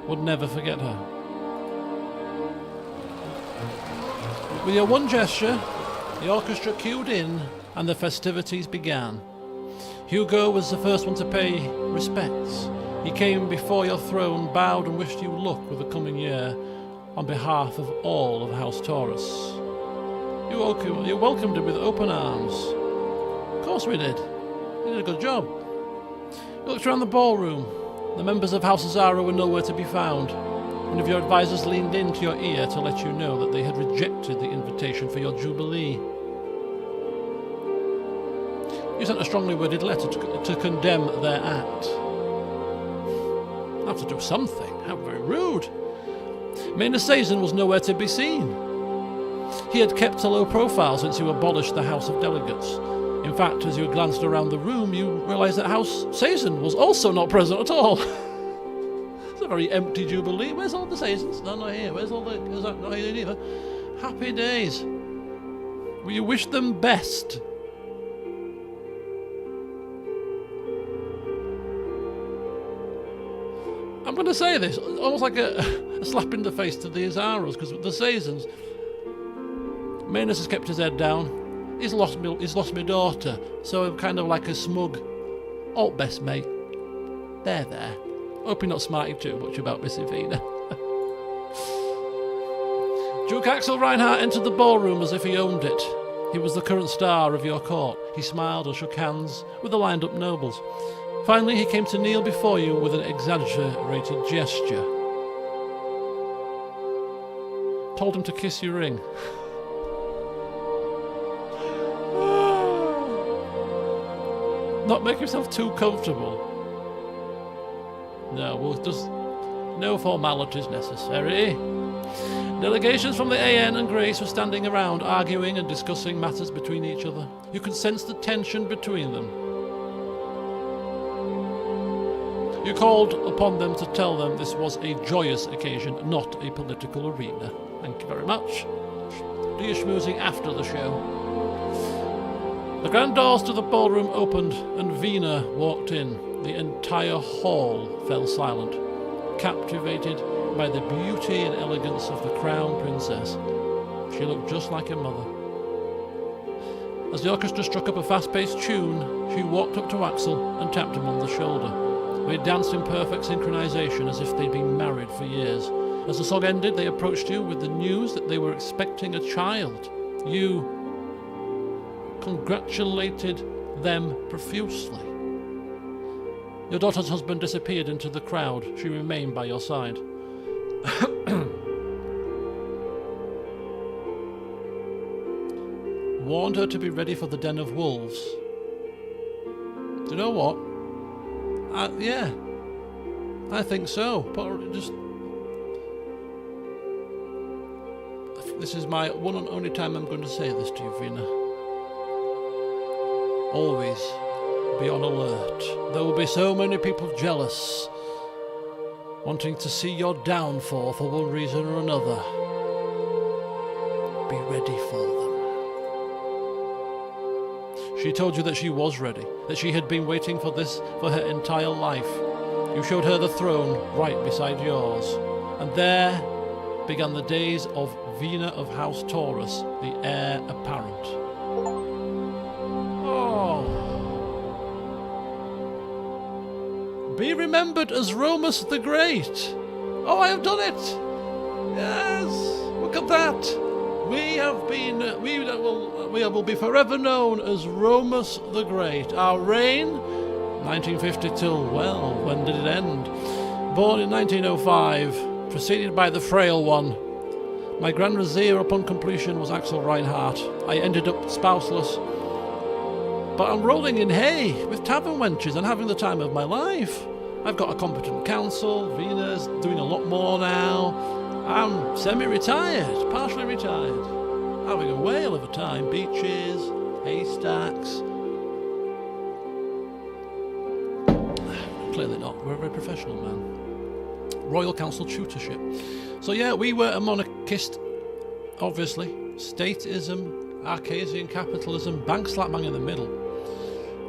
B: would never forget her. With your one gesture, the orchestra cued in and the festivities began. Hugo was the first one to pay respects. He came before your throne, bowed and wished you luck with the coming year on behalf of all of House Taurus. You welcomed him with open arms. Of course we did. We did a good job. You looked around the ballroom. The members of House Azara were nowhere to be found. One of your advisors leaned into your ear to let you know that they had rejected the invitation for your Jubilee. You sent a strongly worded letter to condemn their act. I have to do something. How very rude. Maynard Sazin was nowhere to be seen. He had kept a low profile since you abolished the House of Delegates. In fact, as you glanced around the room, you realised that House Suzerain was also not present at all. It's a very empty Jubilee. Where's all the Suzains? No, not here. Where's all the... Is that not here either? Happy days. Will you wish them best? I'm going to say this, almost like a slap in the face to the Azaros, because the Suzains, Manus has kept his head down. He's lost my daughter, so I'm kind of like a smug, alt best mate. There. Hope you're not smarting too much about Missy Vina. Duke Axel Reinhardt entered the ballroom as if he owned it. He was the current star of your court. He smiled and shook hands with the lined-up nobles. Finally, he came to kneel before you with an exaggerated gesture. Told him to kiss your ring. Not make yourself too comfortable. No, we'll just... No formalities necessary. Delegations from the AN and Grace were standing around, arguing and discussing matters between each other. You could sense the tension between them. You called upon them to tell them this was a joyous occasion, not a political arena. Thank you very much. Do your schmoozing after the show. The grand doors to the ballroom opened and Vina walked in. The entire hall fell silent, captivated by the beauty and elegance of the crown princess. She looked just like her mother. As the orchestra struck up a fast-paced tune, she walked up to Axel and tapped him on the shoulder. They danced in perfect synchronization as if they'd been married for years. As the song ended, they approached you with the news that they were expecting a child. You congratulated them profusely. Your daughter's husband disappeared into the crowd. She remained by your side. Warned her to be ready for the den of wolves. Do you know what? Yeah, I think so. This is my one and only time I'm going to say this to you, Vina. Always be on alert. There will be so many people jealous, wanting to see your downfall for one reason or another. Be ready for them. She told you that she was ready, that she had been waiting for this for her entire life. You showed her the throne right beside yours, and there began the days of Vina of House Taurus, the heir apparent. Oh. Be remembered as Romus the Great. Oh, I have done it. Yes, look at that. We will be forever known as Romus the Great. Our reign, 1952. Well, when did it end? Born in 1905, preceded by the frail one. My grand Rizia upon completion was Axel Reinhardt. I ended up spouseless, but I'm rolling in hay with tavern wenches and having the time of my life. I've got a competent council. Vina's doing a lot more now. I'm semi-retired, partially retired, having a whale of a time. Beaches, haystacks. Clearly not. We're a very professional man. Royal Council tutorship. So yeah, we were a monarchist, obviously. Statism, Arcasian capitalism, bank slap bang in the middle.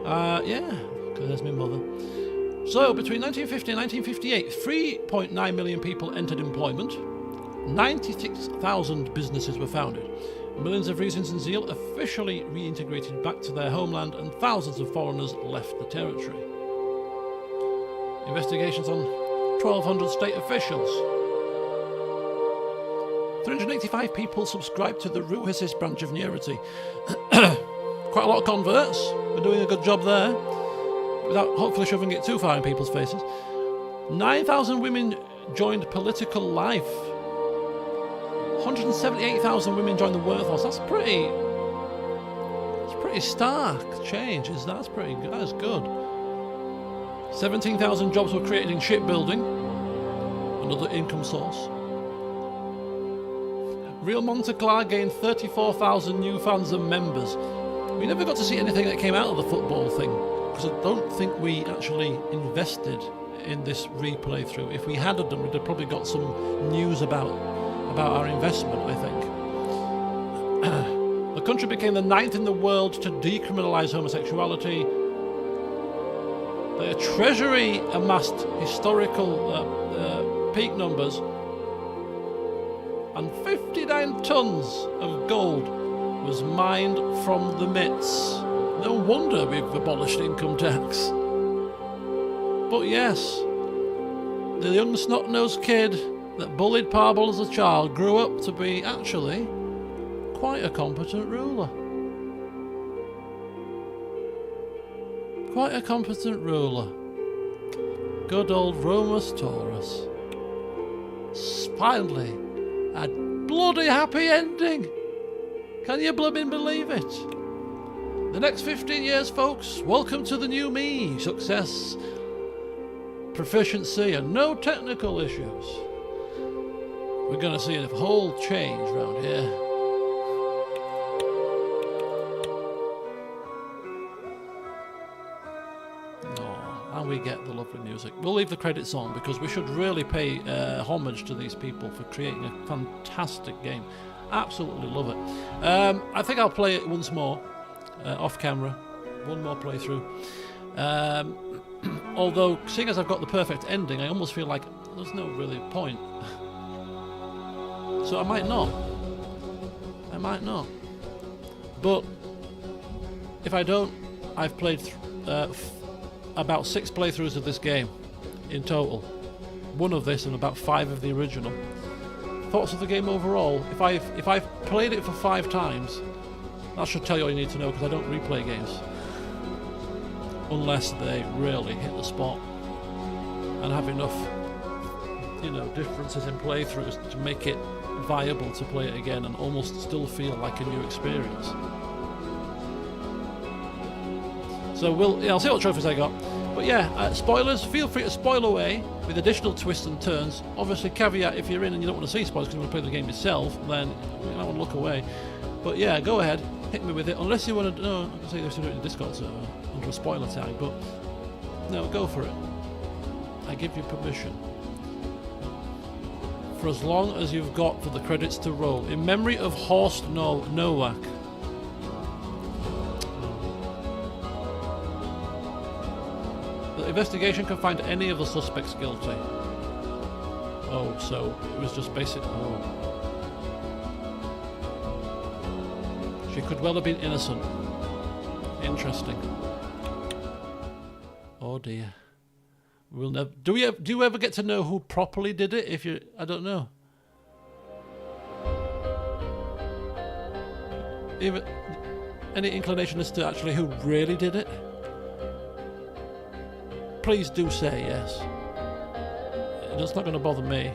B: Yeah, because there's my mother. So between 1950 and 1958, 3.9 million people entered employment. 96,000 businesses were founded. Millions of Rizians and Zeal officially reintegrated back to their homeland, and thousands of foreigners left the territory. Investigations on 1,200 state officials. 385 people subscribed to the Ruhisis branch of Neurity. Quite a lot of converts. We're doing a good job there, without hopefully shoving it too far in people's faces. 9,000 women joined political life. 178,000 women joined the workforce. That's pretty stark change. That's pretty good. That is good. 17,000 jobs were created in shipbuilding, another income source. Real Monteclar gained 34,000 new fans and members. We never got to see anything that came out of the football thing, because I don't think we actually invested in this replay through. If we had done, we'd have probably got some news about our investment, I think. The country became the 9th in the world to decriminalise homosexuality. The Treasury amassed historical peak numbers, and 59 tons of gold was mined from the mitts. No wonder we've abolished income tax. But yes, the young snot-nosed kid that bullied Preamble as a child grew up to be actually quite a competent ruler. Quite a competent ruler. Good old Romus Taurus. Finally, a bloody happy ending. Can you blooming believe it? The next 15 years, folks, welcome to the new me. Success, proficiency, and no technical issues. We're going to see a whole change around here. And we get the lovely music. We'll leave the credits on because we should really pay homage to these people for creating a fantastic game. Absolutely love it. I think I'll play it once more off camera. One more playthrough. Although, seeing as I've got the perfect ending, I almost feel like there's no really point. So I might not. I might not. But if I don't, I've played about 6 playthroughs of this game in total. 1 of this and about 5 of the original. Thoughts of the game overall? If I've played it for 5 times, that should tell you all you need to know, because I don't replay games unless they really hit the spot and have enough, differences in playthroughs to make it viable to play it again and almost still feel like a new experience. So I'll see what trophies I got. But yeah, spoilers, feel free to spoil away with additional twists and turns. Obviously, caveat, if you're in and you don't want to see spoilers because you want to play the game yourself, then you might want to look away. But yeah, go ahead, hit me with it. Unless you want to, I can say this in the Discord server under a spoiler tag, but no, go for it. I give you permission. For as long as you've got for the credits to roll. In memory of Horst Nowak. The investigation can find any of the suspects guilty. Oh, so it was just basic. Oh. She could well have been innocent. Interesting. Oh dear. We'll never. Do you ever get to know who properly did it? If you, I don't know. Even any inclination as to actually who really did it? Please do say yes. It's not going to bother me.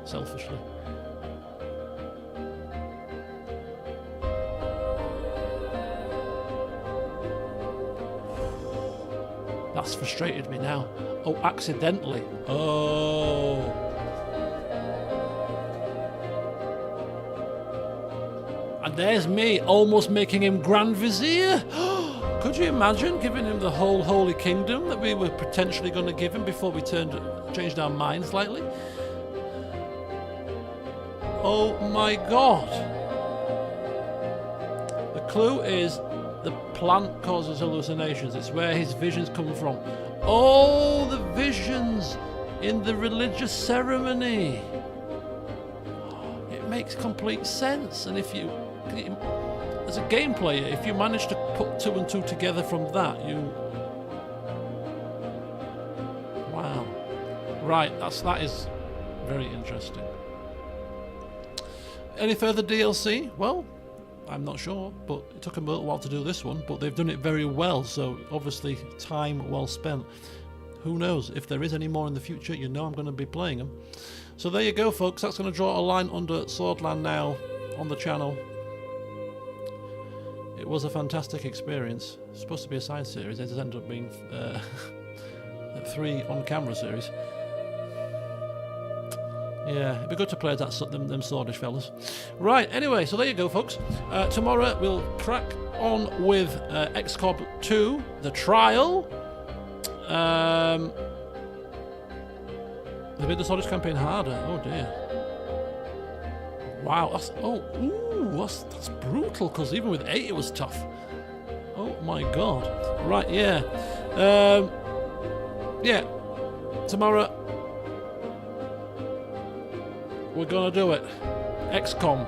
B: Selfishly. That's frustrated me now. Oh, accidentally. Oh. And there's me, almost making him Grand Vizier. Could you imagine giving him the whole Holy Kingdom that we were potentially going to give him before we changed our minds slightly? Oh my God. The clue is the plant causes hallucinations. It's where his visions come from. Oh, the visions in the religious ceremony. It makes complete sense. And if you, as a game player, if you manage to put 2 and 2 together from that, you... Wow. Right, that is very interesting. Any further DLC? Well, I'm not sure, but it took a little while to do this one, but they've done it very well, so obviously time well spent. Who knows, if there is any more in the future, you know I'm going to be playing them. So there you go, folks, that's going to draw a line under Swordland now on the channel. It was a fantastic experience. It's supposed to be a side series, it has ended up being 3 on-camera series. Yeah, it'd be good to play as them swordish fellas. Right, anyway, so there you go, folks. Tomorrow we'll crack on with XCOM 2, The Trial. They made the swordish campaign harder. Oh dear. Wow, that's brutal, because even with 8 it was tough. Oh my god. Right, yeah. Yeah. Tomorrow we're gonna do it. XCOM.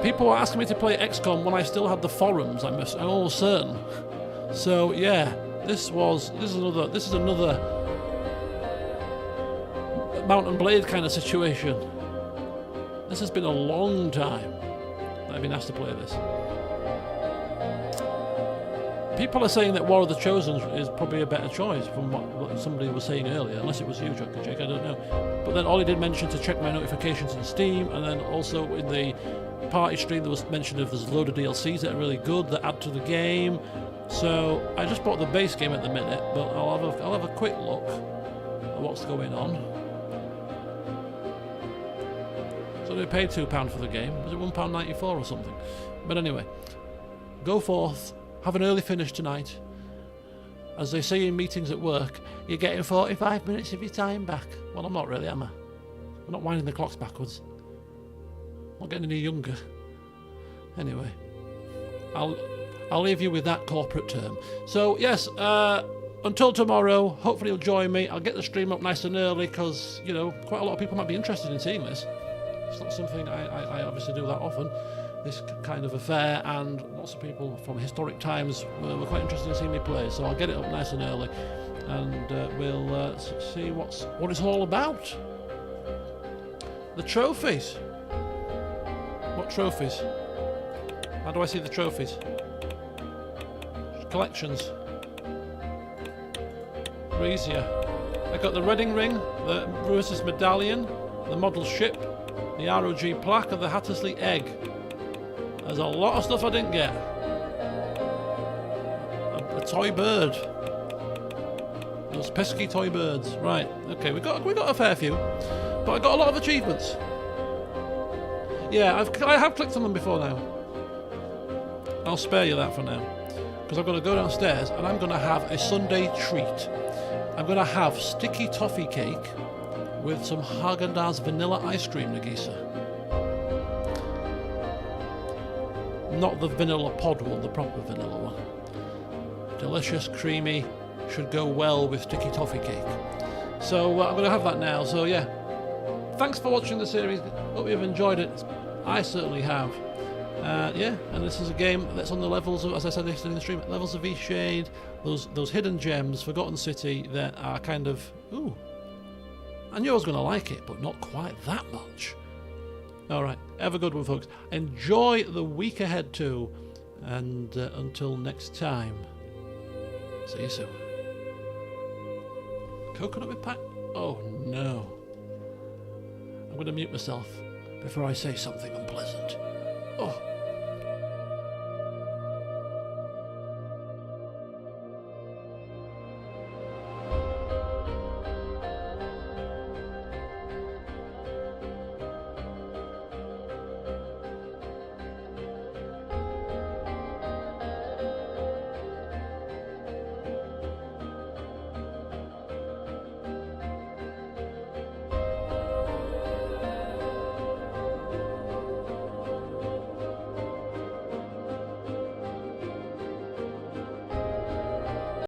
B: People were asking me to play XCOM when I still had the forums, I'm almost certain. So yeah, this is another Mount and Blade kind of situation. This has been a long time that I've been asked to play this. People are saying that War of the Chosen is probably a better choice from what somebody was saying earlier, unless it was you, Jake, I don't know. But then Ollie did mention to check my notifications in Steam, and then also in the party stream there was mention of there's a load of DLCs that are really good that add to the game. So I just bought the base game at the minute, but I'll have a quick look at what's going on. So we paid £2 for the game. Was it £1.94 or something? But anyway, go forth. Have an early finish tonight. As they say in meetings at work, you're getting 45 minutes of your time back. Well, I'm not really, am I? I'm not winding the clocks backwards. I'm not getting any younger. Anyway, I'll leave you with that corporate term. So, yes, until tomorrow, hopefully you'll join me. I'll get the stream up nice and early because, you know, quite a lot of people might be interested in seeing this. It's not something I obviously do that often, this kind of affair, and lots of people from historic times were quite interested in seeing me play, so I'll get it up nice and early, and we'll see what it's all about. The trophies. What trophies? How do I see the trophies? Collections. Rizia. I got the Reading Ring, the Romus Medallion, the model ship, the ROG plaque, and the Hattersley egg. There's a lot of stuff I didn't get. A toy bird. Those pesky toy birds. Right. Okay. We got a fair few, but I got a lot of achievements. Yeah, I have clicked on them before now. I'll spare you that for now, because I'm going to go downstairs and I'm going to have a Sunday treat. I'm going to have sticky toffee cake with some Haagen-Dazs vanilla ice cream, Nagisa. Not the vanilla pod one, the proper vanilla one. Delicious, creamy, should go well with sticky toffee cake. So I'm going to have that now. So yeah, thanks for watching the series. Hope you've enjoyed it. I certainly have. Yeah, and this is a game that's on the levels of, as I said yesterday in the stream, levels of V-Shade, those hidden gems, Forgotten City, that are kind of, ooh, I knew I was going to like it, but not quite that much. Alright, have a good one, folks. Enjoy the week ahead too, and until next time, see you soon. Coconut with pack? Oh no. I'm going to mute myself before I say something unpleasant. Oh.